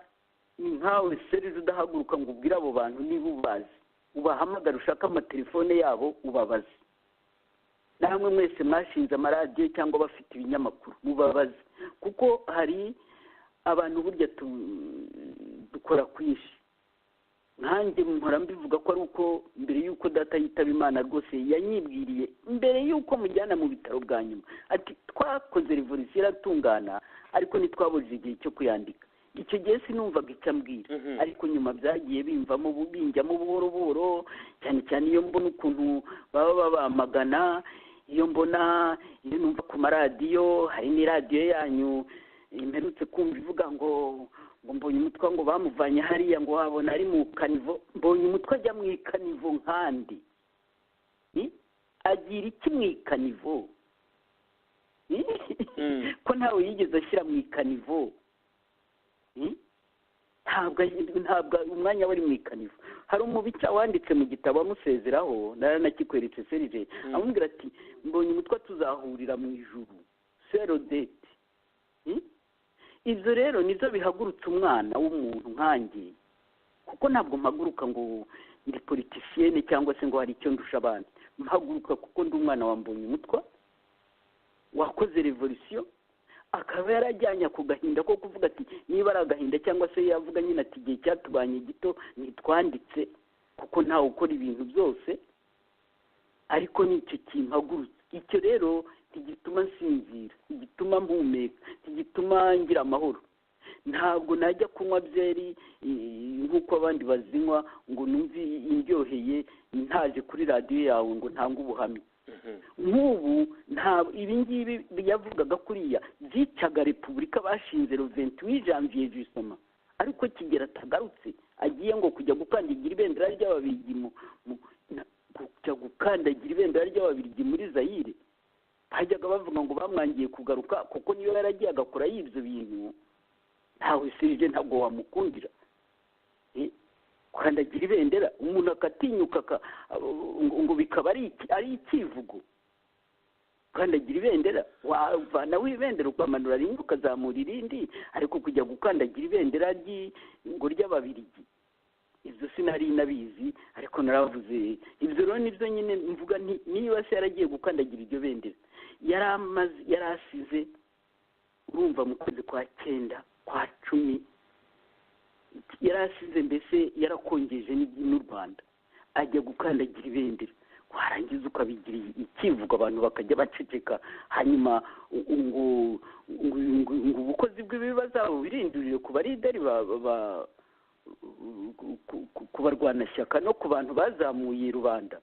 ni nkawe Serge udahaguruka ngo ubwire abo bantu niba ubazi, ubahamagara ushaka amatelefone yabo ubabaze. Namwe mwese mwashinze amaradiyo cyangwa bafite ibinyamakuru mubabaze, kuko hari abantu burya dukora kwinshi. Nkanjye mpora mbivuga ko ari uko mbere y'uko data yitaba Imana rwose yanyibwiriye mbere y'uko mujyana mu bitaro bwa nyuma ati twakoze revolution iratungana ariko ntitwabujije igihe cyo kuyandika. Icyo gihe sinumvaga icyo ambwira, ariko nyuma byagiye binjyamo buhoro buhoro, cyane cyane iyo mbona ukuntu baba babamagana, iyo numva ku maradiyo. Hari n'iradiyo yanyu imperutse kumva ivuga ngo mbonye umutwe ngo bamuvanye hariya ngo wabona ari mu kanivo. Mbonye umutwe ajya mu ikanivo nkandi, agira iki mu ikanivo? Ko ntawe yigeze ashyira mu ikanivo. Ntabwo umwanya wari mu ikanivo. Hari umubitsa wanditse mu gitabo amusezeraho, naranakikweretse Serge, amubwira ati mbonye umutwe tuzahurira mu ijuru, serodete. Ibyo rero nizo bihagurutse umwana w'umuntu nkanjye, kuko ntabwo mpaguruka ngo ndi politicienne cyangwa se ngo hari icyo ndusha abandi. Mpaguruka kuko ndi umwana wambonye umutwe wakoze revolution, akaba yarajyanye ku gahinda ko kuvuga ati niba ari agahinda cyangwa se yavuga nyine ati igihe cyatubanye gito ntitwanditse, kuko ntawe ukora ibintu byose, ariko nicyo kimpagurutse. Icyo rero ntigituma nsinzira, ntigituma mpumeka, ntigituma ngira amahoro. Ntabwo najya kunywa byeri nk'uko abandi bazinywa ngo numve indyoheye ntaje kuri radiyo yawe ngo ntange ubuhamya. Nk'ubu ibi ngibi yavugaga kuriya byicaga repubulika bashinze le 28 janvier justement, ariko Kigeli atagarutse agiye ngo kujya gukandagira ibendera ry'Ababiligi kujya gukandagira ibendera ry'Ababiligi muri Zaire. Hajyaga bavuga ngo bamwangiye kugaruka kuko niyo yaragiye agakora y'ibyo bintu, ntawe Serge ntabwo wamukundira. Kandagira ibendera umuntu akatinyuka ngo bikaba ari ikivugo. Kandagira ibendera wavana w'ibendera ukamanura rimwe ukazamura irindi, ariko kujya gukandagira ibendera ngo ry'Ababiligi ibyo sinari nabizi, ariko naravuze ibyo rero nibyo nyine mvuga niba se yaragiye gukandagira iryo bendera yarasize. Urumva mu kwezi kwa 9 kwa 10 yarasize, mbese yarakongeje n'u Rwanda ajya gukandagira ibendera, warangiza ukabigira ikivugo abantu bakajya baceceka, hanyuma ngo ubukozi bw'ibibi bazabo birindurire ku barideri ku barwanashyaka no ku bantu bazamuye rubanda.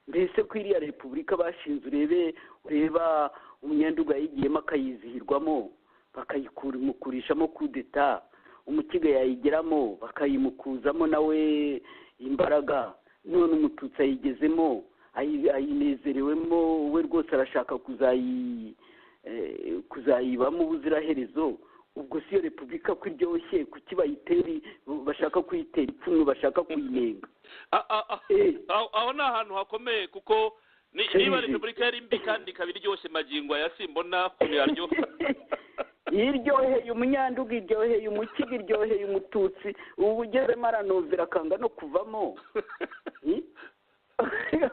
Mbese ko iriya repubulika bashinze ureba umunyanduga yigiyemo akayizihirwamo bakayikurishamo kudeta, umukiga yayigeramo bakayimukuzamo nawe imbaraga, none umututsi ayigezemo ayinezerewemo, we rwose arashaka kuzayibamo ubuziraherezo. Ubwo si yo repubulika ko iryoshye, kuki bashaka kuyitera ipfunwe, bashaka kuyinenga? Aho ni ahantu hakomeye, kuko niba repubulika yari mbi kandi ikaba iryoshye magingo aya simbona ukuntu yaryoha. Iryoheye umunyanduga, iryoheye umukiga, iryoheye umututsi, ubu ugezemo aranovera akanga no kuvamo.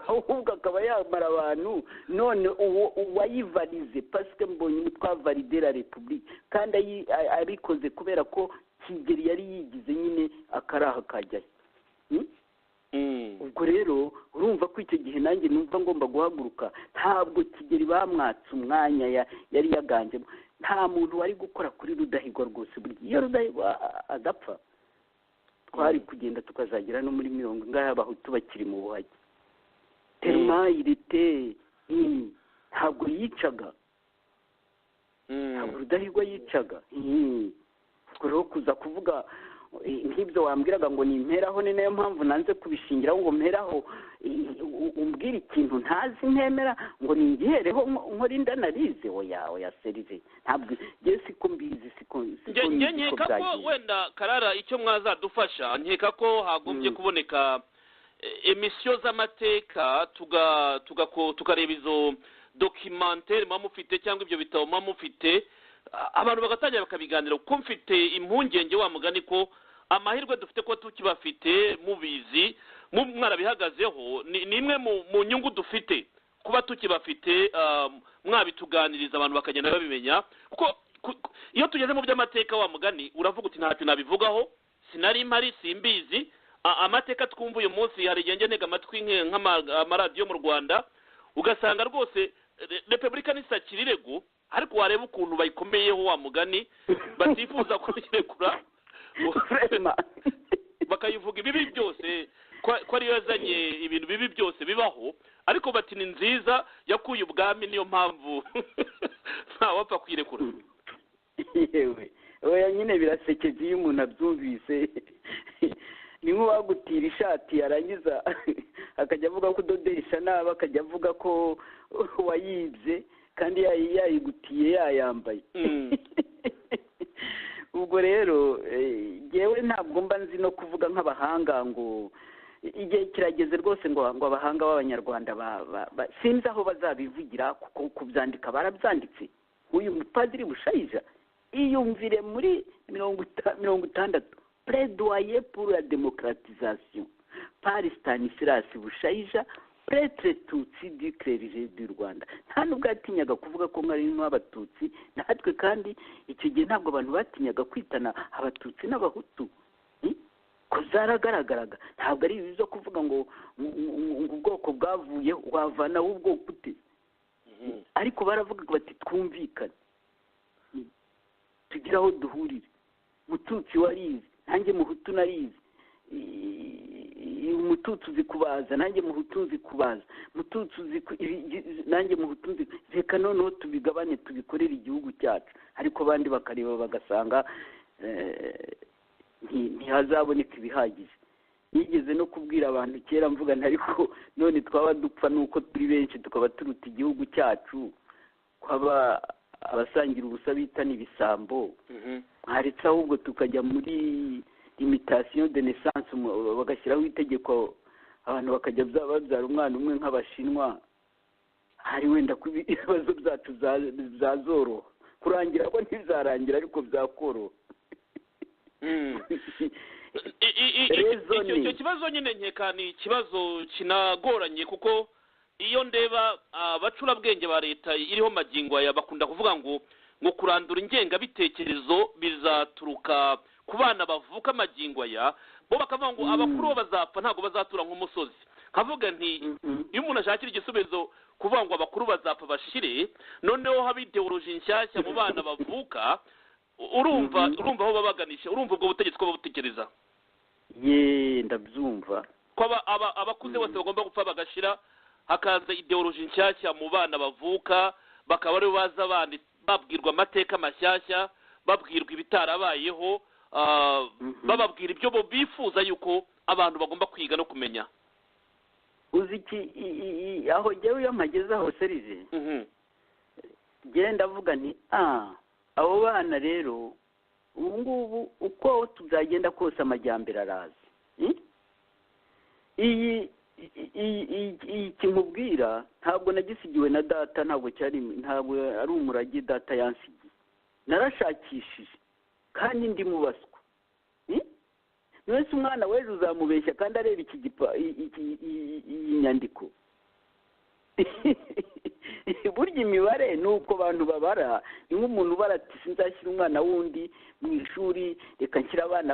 Ahubwo akaba yamara abantu. None uwayivalize pasike mbonye twavalide la repubulika, kandi abikoze kubera ko Kigeli yari yigize nyine akaraha kajyayo. Ubwo rero urumva ko icyo gihe nanjye numva ngomba guhaguruka. Ntabwo Kigeli bamwatse umwanya yari yaganjemo. Nta muntu wari gukora kuri Rudahigwa rwose. Iyo Rudahigwa adapfa twari kugenda tukazagera no muri 40 y'abahutu bakiri mu buhage. Terma irite ntabwo yicaga, ntabwo Rudahigwa yicaga. Ubwo rero kuza kuvuga nk'ibyo wambwiraga ngo nimperaho, ni nayo mpamvu nanze kubishingiraho ngo mperaho umbwira ikintu ntazi ntemera ngo ningihereho nkora indanarize. Oya Serge, ntabwo ngiye siko mbizi, siko nkeka ko wenda Karara icyo mwazadufasha, nkeka ko hagombye kuboneka emisiyo z'amateka tukareba izo documentaire muba mufite cyangwa ibyo bitabo muba mufite, abantu bagatangira bakabiganira, kuko mfite impungenge wa mugani ko amahirwe dufite ko tukibafite mubizi mwarabihagazeho ni imwe mu nyungu dufite kuba tukibafite mwabituganiriza abantu bakagenda babimenya kuko iyo tugeze mu by'amateka wa mugani uravuga uti ntacyo nabivugaho sinari mpari simbizi amateka twumva uyu munsi hari igihe ntega amatwi nk'amaradiyo mu Rwanda ugasanga rwose repubulika nisakira irego ariko wareba ukuntu bayikomeyeho wa mugani batifuza kuyirekura bakayivuga ibibi byose ko ariyo yazanye ibintu bibi byose bibaho ariko bati ni nziza yakuye ubwami niyo mpamvu ntawapfa kuyirekura yewe oya nyine birasekeje iyo umuntu abyumvise ni nk'uwagutira ishati yarangiza akajya avuga ko udodesha nabi akajya avuga ko wayibye kandi yayigutiye yayambaye ubwo rero yewe ntabwo mba nzi no kuvuga nk'abahanga ngo igihe kirageze rwose ngo abahanga b'abanyarwanda sinzi aho bazabivugira kuko kubyandika barabyanditse uyu mupadiri Bushayija iyumvire muri 60 plaidoyer pour la démocratisation par Stanislas Bushayija prêtre tutsi du clergé du Rwanda nta nubwo yatinyaga kuvuga ko mwari n'abatutsi natwe kandi icyo gihe ntabwo abantu batinyaga kwitana abatutsi n'abahutu ko zaragaragaraga ntabwo ari ibizo kuvuga ngo ubwoko bwavuye wavana ubwoko ute ariko baravuga bati twumvikane tugira aho duhurire mututsi warize nanjye muhutu narize umututsi uzi kubaza nanjye muhutu uzi kubaza mututsi uzi nanjye muhutu uzi reka noneho tubigabane tubikorere igihugu cyacu ariko abandi bakareba bagasanga ntihazaboneka ibihagije nigeze no kubwira abantu kera mvuga ariko none twaba dupfa nuko turi benshi tukaba turuta igihugu cyacu kwaba abasangira ubusa bitana ibisambo mwaretse ahubwo tukajya muri imitation de naissance bagashyiraho itegeko abantu bakajya babyara umwana umwe nk'abashinwa hari wenda ko ibibazo byacu byazoroha kurangira ko ntibizarangira ariko byakoroha icyo kibazo nyine nkeka ni ikibazo kinagoranye kuko iyo ndeba abacurabwenge ba leta iriho magingo aya bakunda kuvuga ngo kurandura ingengabitekerezo bizaturuka ku bana bavuka magingo aya bo bakavuga ngo abakuru bo bazapfa ntabwo bazatura nk'umusozi nkavuga nti iyo umuntu ashakira igisubizo kuvuga ngo abakuru bazapfa bashire noneho haba ideoloji nshyashya mu bana bavuka urumva aho babaganisha urumva ubwo butegetsi ko babutekereza ndabyumva ko abakuze bose bagomba gupfa bagashira hakaza ideoloji nshyashya mu bana bavuka bakaba aribo baza babwirwa amateka mashyashya babwirwa ibitarabayeho bababwira ibyo bifuza yuko abantu bagomba kwiga no kumenya uzi iki aho njyewe iyo mpageze aho serije genda avuga nti abo bana rero ubu ngubu uko tuzagenda kose amajyambere arazi iyi kimubwira ntabwo nagisigiwe na data ntabwo ari umurage data yansigiye narashakishije kandi ndi mubaswa wese umwana w'ejo uzamubeshya kandi areba iyi nyandiko burya imibare ni uko abantu babara ni nk'umuntu ubara ati sinzashyira umwana wundi mu ishuri reka nshyira abana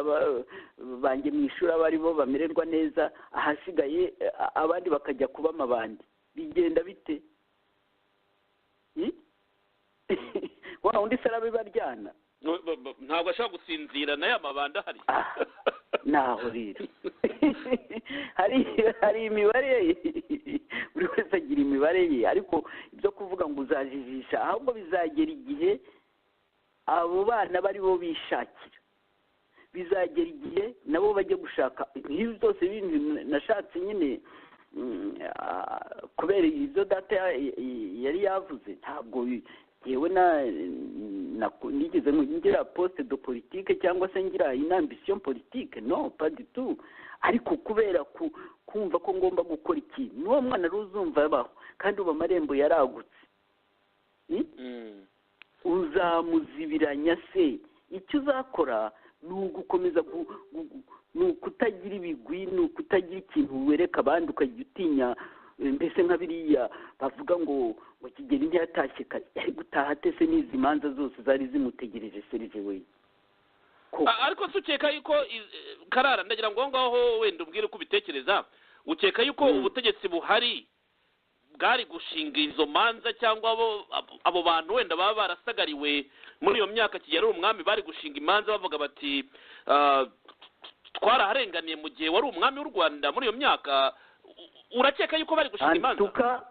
banjye mu ishuri abo ari bo bamererwa neza ahasigaye abandi bakajya kuba amabandi bigenda bite wa undi se arabibaryana ntabwo ashobora gusinzira nayo amabanda ahari naho rero hari imibare buri wese agira imibare ye ariko ibyo kuvuga ngo uzajijisha ahubwo bizagera igihe abo bana bari bo bishakira bizagera igihe nabo bajya gushaka nk'ibi byose bindi nashatse nyine kubera ibyo data yari yavuze ntabwo yewe nigeze ngira poste de politique cyangwa se ngira une ambition politique non pas du tout ariko kubera kumva ko ngomba gukora ikintu n'uwo mwana ruzumva yabaho kandi ubu amarembo yaragutse uzamuzibiranya se icyo uzakora ni ugukomeza ni ukutagira ibigwi, ni ukutagira ikintu wereka abandi ukajya utinya. Mbese nka biriya bavuga ngo Kigeli ntiyatashye kare, yari gutaha atese n'izi manza zose zari zimutegereje Serge we. Ariko tukeka yuko Karara, ndagira ngo ngaho wenda umbwire uko ubitekereza, ukeka yuko ubutegetsi buhari bwari gushinga izo manza, cyangwa abo bantu wenda baba barasagariwe muri iyo myaka Kigeli umwami bari gushinga imanza bavuga bati twaraharenganiye mu gihe wari umwami w'u Rwanda muri iyo myaka? Urakeka yuko bari gushinga imanza? Antuka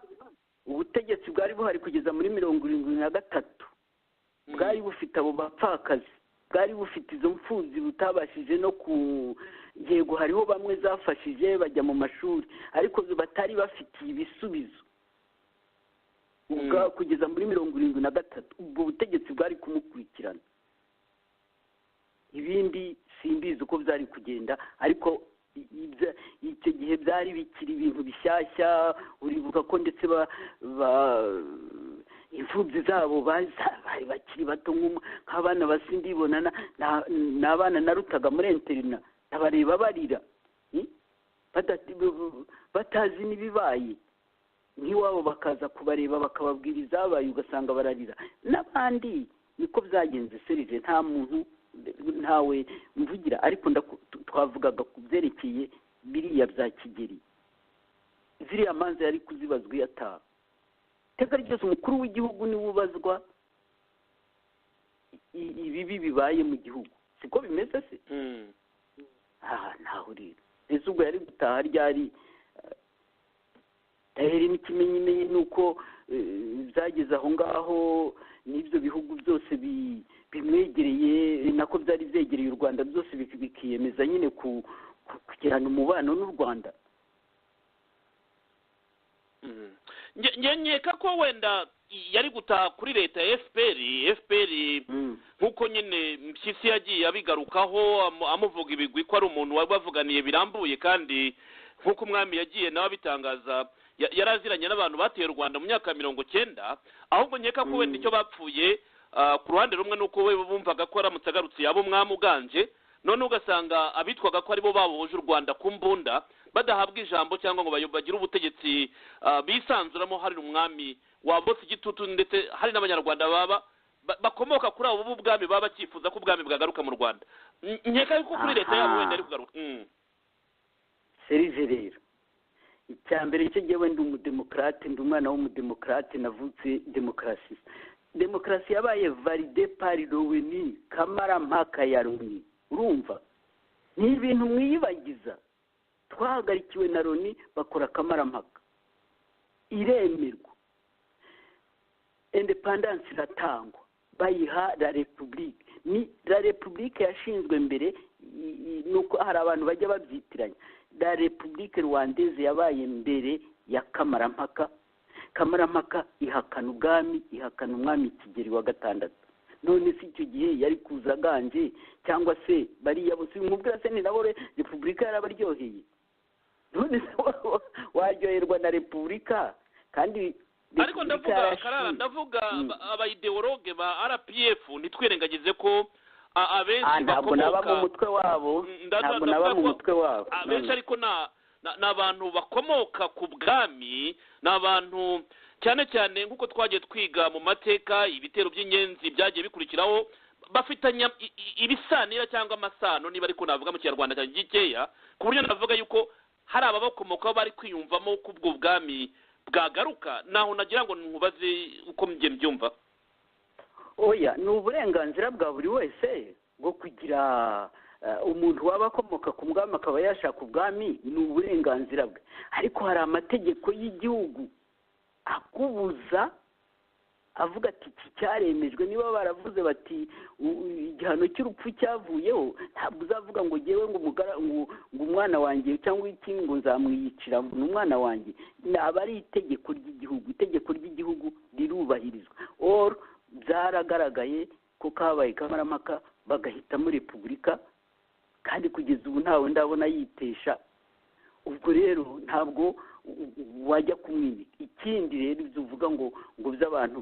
ubutegetsi bwari buhari kugeza muri 73 bwari bufite abo bapfakazi, bwari bufite izo mfuzi butabashije no yego hariho bamwe zafashije bajya mu mashuri, ariko batari bafitiye ibisubizo. Kugeza muri 73 ubwo butegetsi bwari kumukurikirana. Ibindi simbizi uko byari kugenda, ariko icyo gihe byari bikiri ibintu bishyashya. Uribuka ko ndetse imfubyi zabo bari bakiri bato nk'abana basindibona n'abana narutaga muri interina, abareba barira batazi n'ibibaye, nk'iwabo bakaza kubareba bakababwira izabaye ugasanga bararira. N'abandi niko byagenze Serge, nta muntu ntawe mvugira, ariko twavugaga ku byerekeye biriya bya Kigeli. Ziriya manza yari kuzibazwa iyo ataha. Iteka ryose umukuru w'igihugu niwe ubazwa ibibi bibaye mu gihugu, siko bimeze se? Ntaho rero ese ubwo yari gutaha ryari? Taheri n'ikimenyimenyi ni uko byageze aho ngaho n'ibyo bihugu byose bimwegereye, nako byari byegereye u Rwanda byose bikiyemeza nyine kugirana umubano n'u Rwanda. Nkeka ko wenda yari gutaha kuri leta ya FPR nk'uko nyine Mpyisi yagiye abigarukaho amuvuga ibigwi ko ari umuntu wabavuganiye birambuye, kandi nk'uko umwami yagiye nawe abitangaza yari aziranye n'abantu bateye u Rwanda mu myaka ya 90. Ahubwo nkeka ko wenda icyo bapfuye ku ruhande rumwe nuko we bumvaga ko aramutse agarutse yaba umwami uganje, none ugasanga abitwaga ko aribo babohoje u Rwanda ku mbunda badahabwa ijambo cyangwa ngo bagire ubutegetsi bisanzuramo. Hari umwami wabotse igitutu, ndetse hari n'abanyarwanda bakomoka kuri abo b'ubwami baba bakifuza ko ubwami bwagaruka mu Rwanda. Nkeka yuko kuri leta yabo wenda ari kugaruka. Serge rero icya mbere cyo jyewe ndi umudemokrate, ndi umwana w'umudemokrate, navutse demokarasi yabaye valide par l'ONU, kamarampaka ya Loni. Urumva ni ibintu mwiyibagiza. Twahagarikiwe na Loni bakora kamarampaka, iremerwa, independence iratangwa, bayiha la republique. Ni la republique yashinzwe mbere, nuko hari abantu bajya babyitiranya. La republique rwandaise yabaye mbere ya kamarampaka. Kamarampaka ihakana ubwami, ihakana umwami Kigeli wa gatandatu. None si icyo gihe yari kuza ganje, cyangwa se bariya bose mubwira se ni nabo republika yarabaryoheye? None waryoherwa na republika? Kandi ariko ndavuga abayideologue ba RPF ntitwirengagize ko abenshi ntabwo naba mu mutwe wabo, abenshi ariko n'abantu bakomoka ku bwami, n'abantu cyane cyane nk'uko twagiye twiga mu mateka ibitero by'inyenzi byagiye bikurikiraho, bafitanya ibisanira cyangwa amasano, niba ariko navuga mu Kinyarwanda cyane gikeya, ku buryo navuga yuko hari ababakomokaho bari kwiyumvamo ko ubwo bwami bwagaruka. Naho nagira ngo nkubaze uko mbyumva. Oya, ni uburenganzira bwa buri wese bwo kugira umuntu waba akomoka ku bwami akaba yashaka ubwami, ni uburenganzira bwe. Ariko hari amategeko y'igihugu akubuza, avuga ati iki cyaremejwe. Niba baravuze bati igihano cy'urupfu cyavuyeho, ntabwo uzavuga ngo ngewe ngo umwana wanjye cyangwa iki ngo nzamwiyicira umwana wanjye. Naba ari itegeko ry'igihugu. Itegeko ry'igihugu rirubahirizwa. Byaragaragaye ko kabaye kamarampaka bagahitamo repubulika, kandi kugeza ubu ntawe ndabona yitesha. Ubwo rero ntabwo wajya kumwimika. Ikindi rero ibyo uvuga ngo by'abantu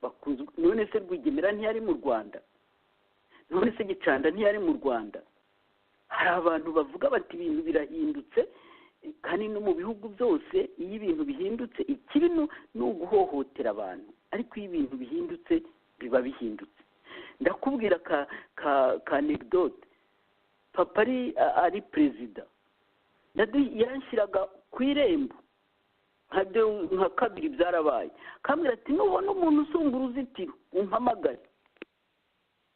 bakunze, none se Rwigemera ntiyari mu Rwanda? none se Gicanda ntiyari mu Rwanda? Hari abantu bavuga bati ibintu birahindutse, kandi no mu bihugu byose iyo ibintu bihindutse ikibi ni uguhohotera abantu, ariko iyo ibintu bihindutse biba bihindutse. Ndakubwira ka anecdote. Papa ari perezida, yanshyiraga ku irembo nka kabiri byarabaye, kambwira ati nubona umuntu usumba uruzitiro umpamagare.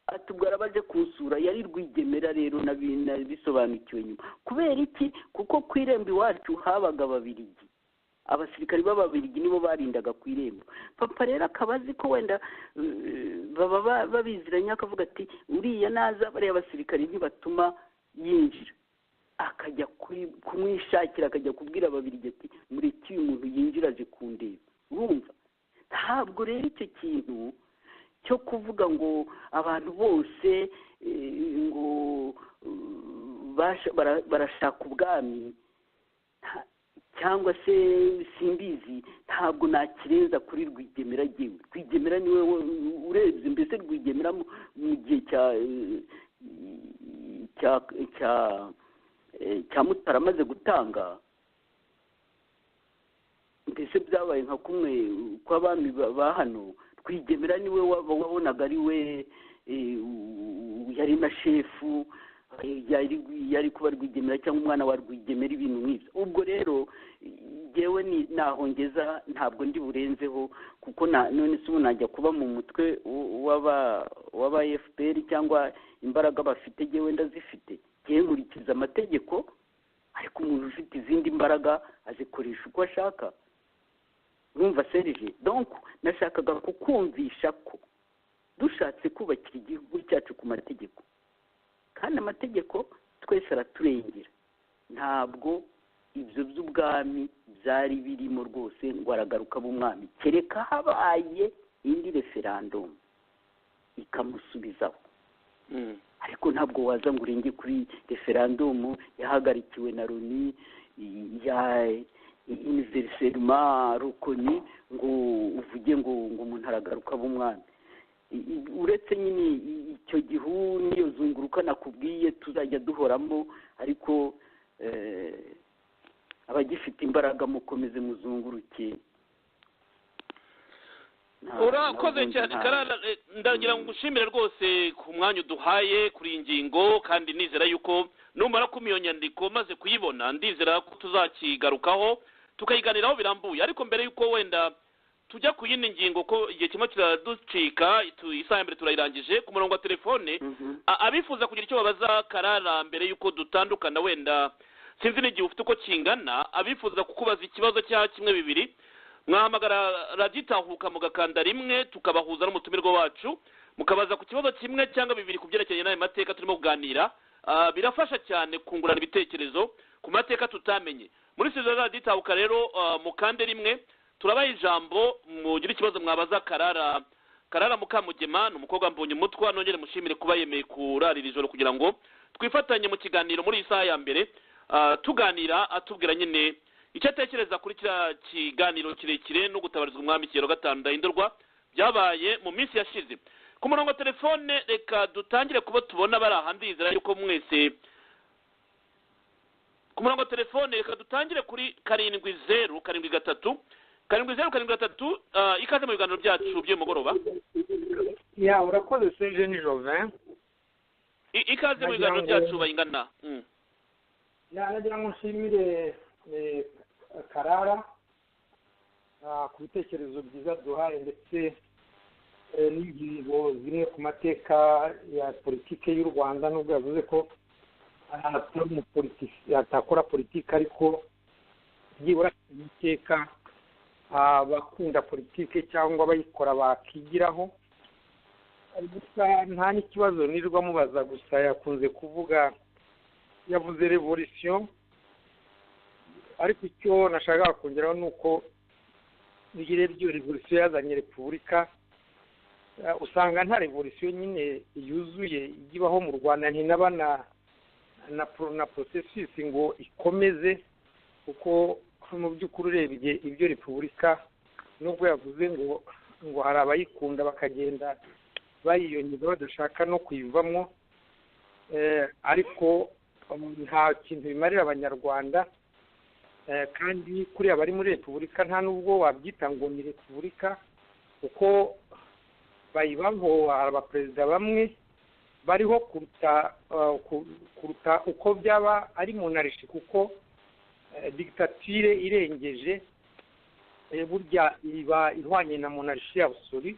Atubwara baje kunsura, yari Rwigemera rero nabisobanukiwe nyuma. Kubera iki? kuko ku irembo iwacu habaga Ababiligi, abasirikari b'Ababiligi nibo barindaga ku irembo. Papa rero akaba azi ko wenda baba babiziranye, akavuga ati uriya naza bariya abasirikari ntibatuma yinjira, akajya kumwishakira, akajya kubwira Ababiligi ati mureke uyu muntu yinjira aje kundeba. Urumva? Ntabwo rero icyo kintu cyo kuvuga ngo abantu bose ngo barashaka ubwami cyangwa se simbizi, ntabwo nakirenza kuri Rwigemera. Agiwe Rwigemera niwe urebye, mbese Rwigemera mu gihe cya Mutara amaze gutanga, mbese byabaye nka kumwe kw'abami ba hano. Rwigemera niwe wabonaga ari we yari na shefu, yari kuba Rwigemera cyangwa umwana wa Rwigemera, ibintu nk'ibyo. Ubwo rero yewe nahongeza, ntabwo ndi burenzeho, kuko none se ubu najya kuba mu mutwe w'aba FPR cyangwa imbaraga bafite, yewe ndazifite, yewe nkurikiza amategeko, ariko umuntu ufite izindi mbaraga azikoresha uko ashaka. Urumva Serge? Donc nashakaga kukumvisha ko dushatse kubakira igihugu cyacu ku mategeko, kandi amategeko twese araturengera. Ntabwo ibyo by'ubwami byari birimo rwose ngo aragaruka b'umwami, kereka habaye indi referendum ikamusubizaho. Ariko ntabwo waza ngo urenge kuri referendum yahagarikiwe na Loni ya universellement reconnu ngo uvuge ngo umuntu aragaruka b'umwami. Uretse nyine icyo gihu niyo zunguruka nakubwiye tuzajya duhoramo, ariko abagifite imbaraga mukomeze muzunguruke. Urakoze cyane Karara, ndagira ngo ngushimire rwose ku mwanya uduhaye kuri iyi ngingo, kandi nizera yuko numara kuma iyo nyandiko maze kuyibona, ndizera ko tuzakigarukaho tukayiganiraho birambuye. Ariko mbere yuko wenda tujya ku yindi ngingo, ko igihe kimwe kiraducika, isaha mbere turayirangije, ku murongo wa telefone abifuza kugira icyo babaza Karara mbere yuko dutandukana, wenda sinzi n'igihe ufite uko kingana, abifuza kukubaza ikibazo cya kimwe bibiri, mwahamagara raditahuka mugakanda rimwe, tukabahuza n'umutumirwa wacu, mukabaza ku kibazo kimwe cyangwa bibiri ku byerekeranye n'ayo mateka turimo kuganira. Birafasha cyane kungurana ibitekerezo ku mateka tutamenye. Muri studio raditahuka rero mukande rimwe, turabaye ijambo mugira ikibazo mwabaza Karara Mukamugema, ni umukobwa mbonye umutwa. Nongere mushimire kuba yemeye kurarira ijoro kugira ngo twifatanye mu kiganiro muri iyi saha ya mbere, tuganira atubwira nyine icyo atekereza kuri kiriya kiganiro kirekire no gutabarizwa umwami Kigeli gatanu Ndahindurwa byabaye mu minsi yashize. Ku murongo wa telefone reka dutangire kuba tubona bari aha, ndizera yuko mwese. Ku murongo wa telefone reka dutangire kuri 70 773 ikaze mu biganiro byacu by'umugoroba. Ya urakoze Serge ni Jovin. Ikaze mu biganiro byacu bayingana. Ya nagira ngo nshimire Karara ku bitekerezo byiza duhaye, ndetse n'ingingo zimwe ku mateka ya politike y'u Rwanda, nubwo yavuze ko atakora politike, ariko byibura amateka abakunda politike cyangwa abayikora bakigiraho. Gusa nta n'ikibazo nirwa mubaza, gusa yakunze kuvuga, yavuze revolution, ariko icyo nashaka kongeraho ni uko bigire byo revolution yazanye repubulika. Usanga nta revolution nyine yuzuye igibaho mu Rwanda, ntinaba na processus ngo ikomeze, kuko mu by'ukuri urebye ibyo repubulika, nubwo yavuze ngo hari abayikunda bakagenda bayiyongeza badashaka no kuyivamo, ariko nta kintu bimarira abanyarwanda, kandi kuriya bari muri repubulika nta n'ubwo wabyita ngo ni repubulika, kuko bayibaho abaperezida bamwe bariho kuruta uko byaba ari monarshi, kuko dictature irengeje burya iba ihwanye na monarshi absolue,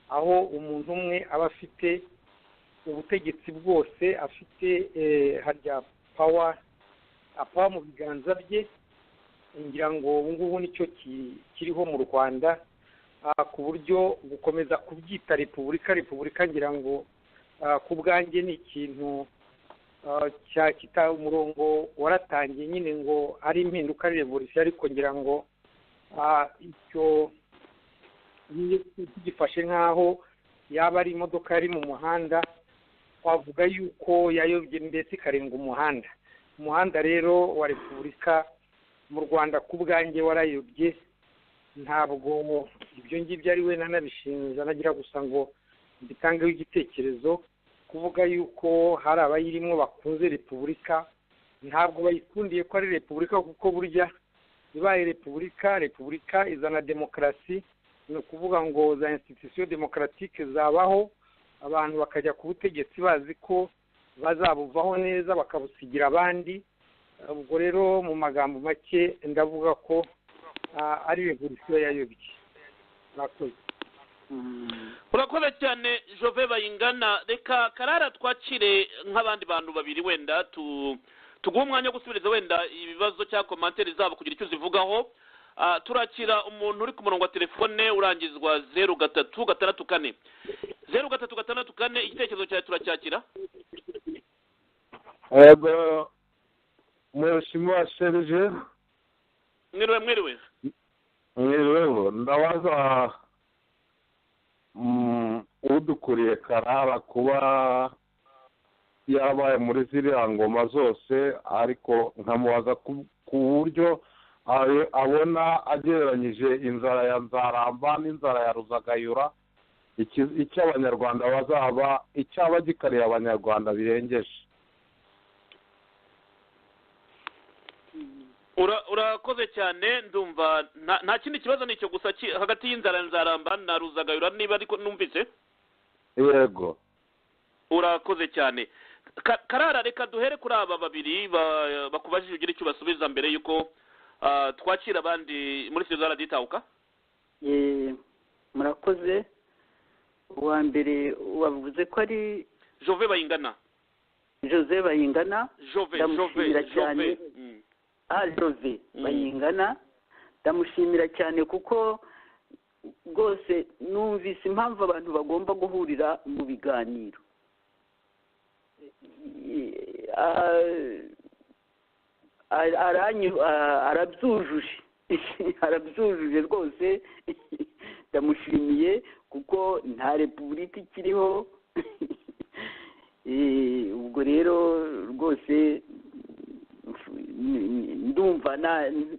aho umuntu umwe aba afite ubutegetsi bwose, afite harya power mu biganza bye. ngira ngo ubu ngubu nicyo kiriho mu Rwanda, ku buryo gukomeza kubyita repubulika ngira ngo ku bwanjye ni ikintu kita umurongo waratangiye nyine ngo ari impinduka ari revolution, ariko ngira ngo icyo gifashe nk'aho yaba ari imodoka yari mu muhanda, twavuga yuko yayobye ndetse ikarenga umuhanda rero wa repubulika mu Rwanda ku bwanjye warayobye. Ntabwo ibyo ngibyo ari we nanabishinja, nagira gusa ngo mbitangeho igitekerezo, kuvuga yuko hari abayirimo bakunze repubulika. Ntabwo bayikundiye ko ari repubulika, kuko burya ibaye repubulika izana demokarasi, ni ukuvuga ngo za institution démocratique zabaho, abantu bakajya ku butegetsi bazi ko bazabuvaho neza bakabusigira abandi. Ubwo rero mu magambo make ndavuga ko ari revolution yayobye. urakoze cyane Jove Bayingana. Reka Karara twakire nk'abandi bantu babiri, wenda tuguha umwanya wo gusubiriza wenda ibibazo cyangwa komantere zabo kugira icyo zivugaho. Turakira umuntu uri ku murongo wa telefone urangizwa 0364 0364. Igitekerezo cyawe turacyakira. Mheshimiwa Serge, mwiriweho. Ndabaza udukuriye Karara kuba yarabaye muri ziriya ngoma zose, ariko nkamubaza ku buryo abona agereranyije inzara ya Nzaramba n'inzara ya Ruzagayura, icyo abanyarwanda bazaba, icyaba gikariye abanyarwanda birengeje. urakoze cyane. Ndumva nta kindi kibazo nicyo gusa hagati y'inzara ya Nzaramba na Ruzagayura, niba ariko numvise. Yego, urakoze cyane. Karara, reka duhere kuri aba babiri bakubajije ugira icyo basubiza mbere yuko twakira abandi muri studio raditahuka. Murakoze. Uwa mbere wavuze ko ari Jove Bayingana. ndamushimira cyane. Jove Bayingana ndamushimira cyane, kuko rwose numvise impamvu abantu bagomba guhurira mu biganiro. arabyujuje rwose. Ndamushimiye kuko nta repubulika ikiriho. Ubwo rero rwose ndumva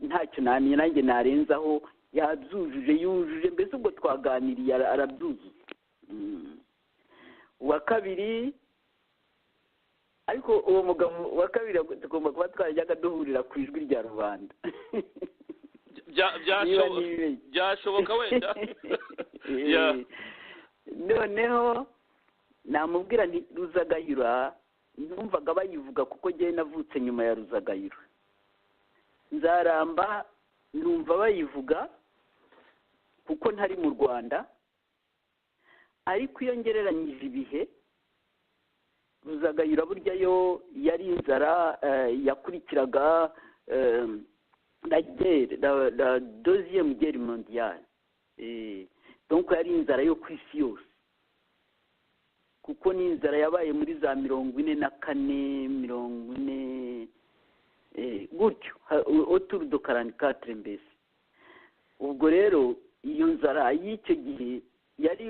ntacyo nanjye narenzaho, yujuje mbese ubwo twaganiriye arabyuzuye. Uwa kabiri, ariko uwo mugabo wa kabiri tugomba kuba twarajyaga duhurira ku ijwi rya rubanda. byashoboka wenda. Noneho namubwira nti Ruzagayura numvaga bayivuga kuko njyewe navutse nyuma ya Ruzagayura. Nzaramba numva bayivuga kuko ntari mu Rwanda, ariko iyo ngereranyije ibihe, Ruzagayura burya yo yari inzara yakurikiraga la deuxième guerre mondiale. Donc yari inzara yo ku isi yose, kuko ni inzara yabaye muri za 44 gutyo, autour de 44 mbese. Ubwo rero iyo nzara y'icyo gihe yari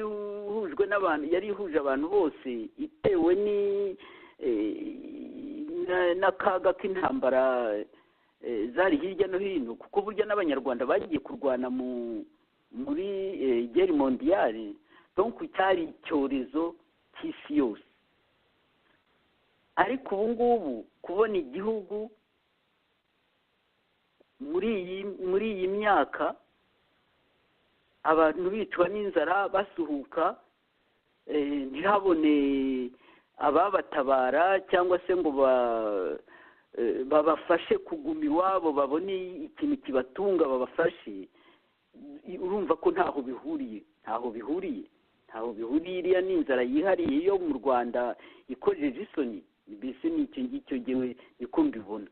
ihuje abantu bose, itewe n'akaga k'intambara zari hirya no hino, kuko burya n'abanyarwanda bagiye kurwana muri guerre mondiale. donc cyari icyorezo cy'isi yose. Ariko ubu ngubu kubona igihugu muri iyi myaka abantu bicwa n'inzara basuhuka, ntihabone ababatabara cyangwa se ngo babafashe kuguma iwabo, babone ikintu kibatunga babafashe, urumva ko ntaho bihuriye. Iriya ni inzara yihariye yo mu Rwanda ikojeje isoni. Mbese ni icyo ngicyo ngewe niko mbibona.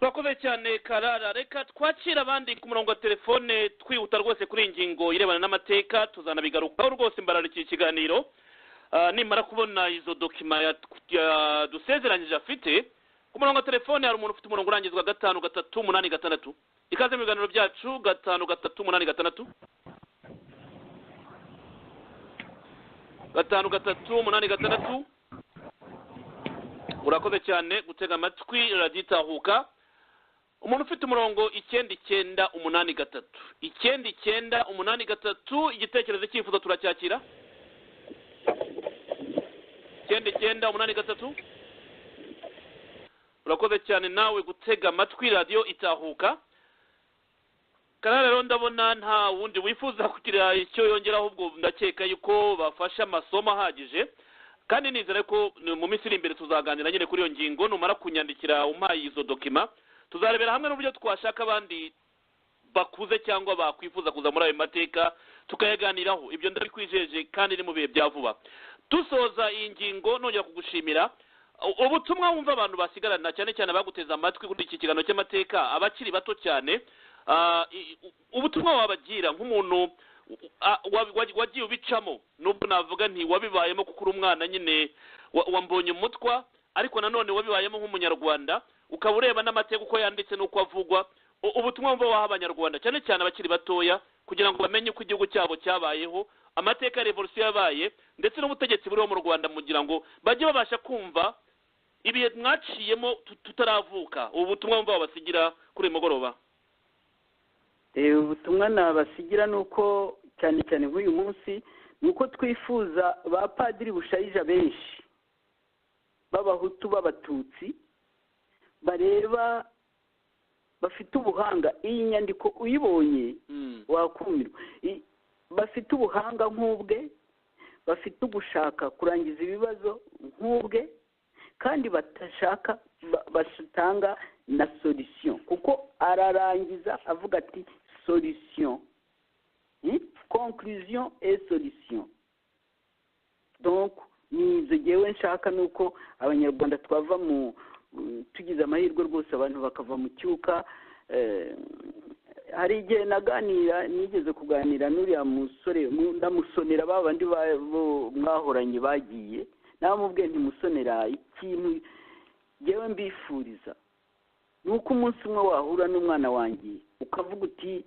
turakoze cyane Karara. Reka twakira abandi ku murongo wa telefone twihuta rwose kuri iyi ngingo irebana n'amateka, tuzanabigarukaho rwose mbararikiye ikiganiro nimara kubona izo dokima dusezeranyije afite. Ku murongo wa telefone hari umuntu ufite umurongo urangizwa 5-3-8-6. Ikaze mu biganiro byacu 5-3-8-6 5-3-8-6. urakoze cyane gutega amatwi radiyo itahuka. Umuntu ufite umurongo 9-9-8-3 9-9-8-3, igitekerezo cyifuzo turacyakira. 9-9-8-3. urakoze cyane nawe gutega amatwi radiyo itahuka. Karara rero ndabona nta wundi wifuza kugira icyo yongeraho, ubwo ndakeka yuko bafashe amasomo ahagije, kandi nizere ko mu minsi iri imbere tuzaganira nyine kuri iyo ngingo. Numara kunyandikira umpaye izo dokima, tuzarebera hamwe n'uburyo twashaka abandi bakuze cyangwa bakwifuza kuza muri ayo mateka tukayaganiraho. Ibyo ndabikwijeje kandi ni mu bihe bya vuba. Dusoza iyi ngingo nongera kugushimira ubutumwa wumva abantu basigarana, cyane cyane baguteza amatwi kuri iki kiganiro cy'amateka, abakiri bato cyane. Ubutumwa wabagira nk'umuntu wagiye ubicamo, nubwo navuga nti wabibayemo kuko uri umwana nyine wambonye umutwa, ariko nanone wabibayemo nk'umunyarwanda, ukaba ureba n'amateka uko yanditse n'uko avugwa. Ubutumwa wumva waha abanyarwanda cyane cyane abakiri batoya, kugira ngo bamenye uko igihugu cyabo cyabayeho, amateka ya revolution yabaye, ndetse n'ubutegetsi buriho mu Rwanda, kugira ngo bajye babasha kumva ibihe mwaciyemo tutaravuka. Ubu butumwa wumva wabasigira kuri uyu mugoroba? Ubutumwa nabasigira ni uko cyane cyane nk'uyu munsi, ni uko twifuza ba padiri bushayija benshi b'abahutu b'abatutsi bareba, bafite ubuhanga. Iyi nyandiko uyibonye wakumirwa. Bafite ubuhanga nk'ubwe, bafite ugushaka kurangiza ibibazo nk'ubwe, kandi batashaka batanga na solution, kuko ararangiza avuga ati solution, conclusion et solution. Donc nizo jewe nshaka nuko abanyarwanda twava mu tugize amahirwe rwose abantu bakava mu cyuka. Hari igihe nigeze kuganira n'uriya musore, ndamusonera babandi mwahoranye bagiye, namubwiye ntimusonera ikintu jewe mbifuriza nuko umunsi umwe wahura n'umwana wanjye ukavuga uti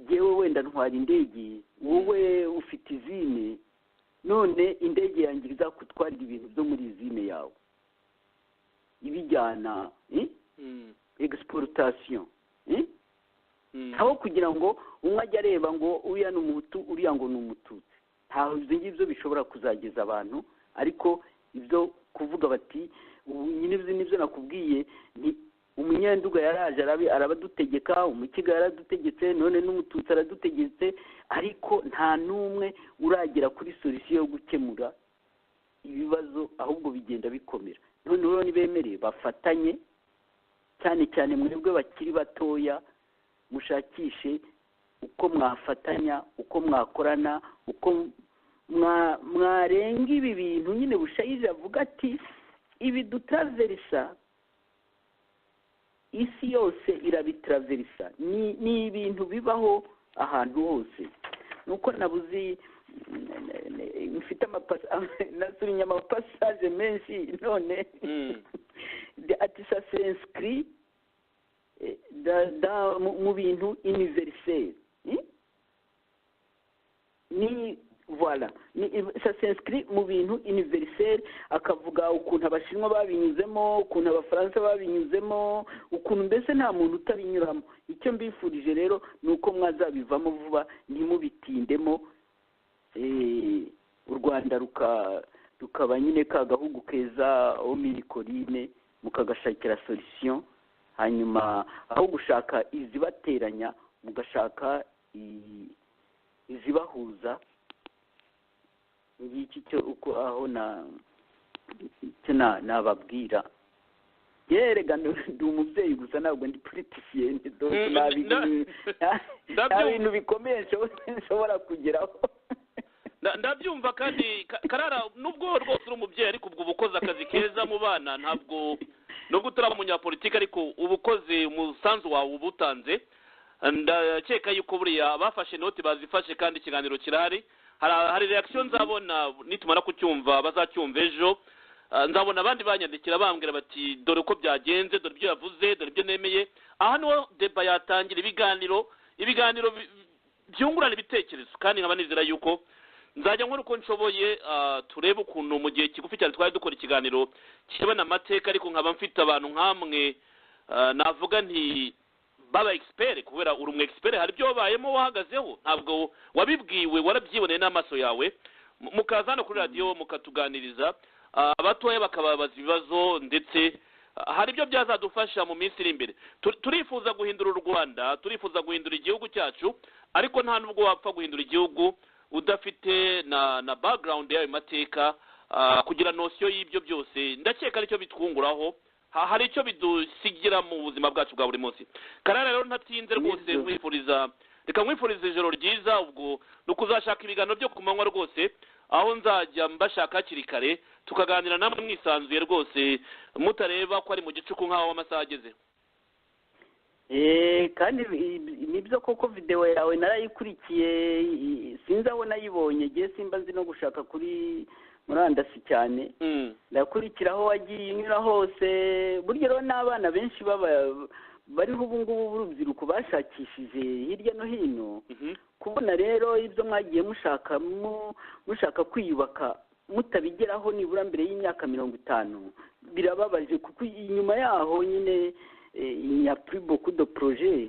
jewe wenda ntwara indege, wowe ufite izine, none indege yanjye izakutwarira ibintu byo muri izine yawe ibijyana exportation, aho kugira ngo umwe ajya areba ngo uriya ni umuhutu uriya ngo ni umututsi. Ntaho ibyo ngibyo bishobora kuzageza abantu. Ariko ibyo kuvuga bati nyine nibyo nakubwiye, ni umunyenduga yaraje arabadutegeka, umukiga yaradutegetse, none n'umututsi aradutegetse, ariko nta n'umwe uragera kuri solution yo gukemura ibibazo, ahubwo bigenda bikomera. Noneho nibemereye bafatanye, cyane cyane mwebwe bakiri batoya, mushakishe uko mwafatanya, uko mwakorana, uko mwarenga ibi bintu nyine bushayije avuga ati ibi dutaverisa, isi yose irabitaraverisa, ni ibintu bibaho ahantu hose. Nuko nabuzi mfite nasurinye amapasaje menshi, none ati ça s'inscrit mu bintu universel. Ni voilà ça s'inscrit mu bintu universel, akavuga ukuntu abashinwa babinyuzemo, ukuntu abafaransa babinyuzemo, ukuntu mbese nta muntu utabinyuramo. Icyo mbifurije rero ni uko mwazabivamo vuba, ntimubitindemo, u Rwanda rukaba nyine ka gahugu keza omirikorine, mukagashakira solution, hanyuma aho gushaka izibateranya mugashaka izibahuza. Ngiki cyo uko aho nababwira. Yerega ndi umubyeyi gusa, ntabwo ndi politician, nta bintu bikomeye nshobora kugeraho. Ndabyumva kandi Karara, nubwo rwose uri umubyeyi ariko ubwo ubukoze akazi keza mu bana, ntabwo nubwo utaraba umunyapolitiki ariko ubukoze umusanzu wawe ubutanze. Ndakeka yuko buriya bafashe inoti bazifashe kandi ikiganiro kirahari. Hari reaction nzabona nitumara kucyumva, bazacyumva ejo. Nzabona abandi banyandikira bambwira bati dore uko byagenze, dore ibyo yavuze, dore ibyo nemeye. Aha niho deba yatangira, ibiganiro byungurana ibitekerezo, kandi nkaba nizera yuko nzajya nkora uko nshoboye, turebe ukuntu mu gihe kigufi cyane twari dukora ikiganiro kirebana amateka, ariko nkaba mfite abantu nk'amwe navuga nti baba expert, kubera uri umu expert, hari ibyo wabayemo wahagazeho, ntabwo wabibwiwe, warabyiboneye n'amaso yawe, mukaza hano kuri radiyo mukatuganiriza, abatoya bakababaza ibibazo, ndetse hari ibyo byazadufasha mu minsi iri imbere. Turifuza guhindura u Rwanda, turifuza guhindura igihugu cyacu, ariko nta nubwo wapfa guhindura igihugu udafite na background y'ayo mateka, kugira nosiyo y'ibyo byose. Ndakeka aricyo bitwunguraho, hari icyo bidusigira mu buzima bwacu bwa buri munsi. Karara rero ntatinze rwose reka nkwifuriza ijoro ryiza, ubwo nukuzashaka ibiganiro byo ku manywa rwose, aho nzajya mbashaka hakiri kare tukaganira namwe mwisanzuye rwose, mutareba ko ari mu gicuku nk'aho amasaha ageze. Kandi nibyo koko video yawe narayikurikiye, sinzi aho nayibonye, giye simba nzi no gushaka kuri murandasi cyane. Ndakurikira aho wagiye unyura hose. Burya rero n'abana benshi bariho ubu ngubu b'urubyiruko bashakishije hirya no hino, kubona rero ibyo mwagiye mushaka kwiyubaka mutabigeraho nibura mbere y'imyaka 50, birababaje, kuko inyuma yaho nyine il y a plus beaucoup de projets.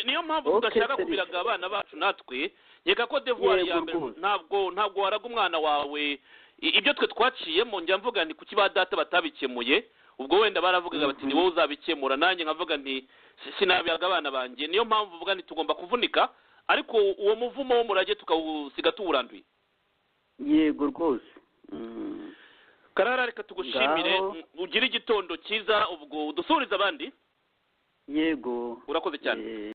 Niyo mpamvu tudashaka kubiraga abana bacu natwe. Yeka ko devoir ya mbere ntabwo waraga umwana wawe ibyo twe twaciyemo. Njya mvuga nti kuki ba data batabikemuye, ubwo wenda baravugaga bati ni wowe uzabikemura, nanjye nkavuga nti sinabiyaga abana banjye. Niyo mpamvu uvuga nti tugomba kuvunika, ariko uwo muvumo wo murage tukawusiga tuwuranduye. Yego rwose. Karara, reka tugushimire, ugire igitondo cyiza, ubwo udusuriza abandi. Yego, urakoze cyane.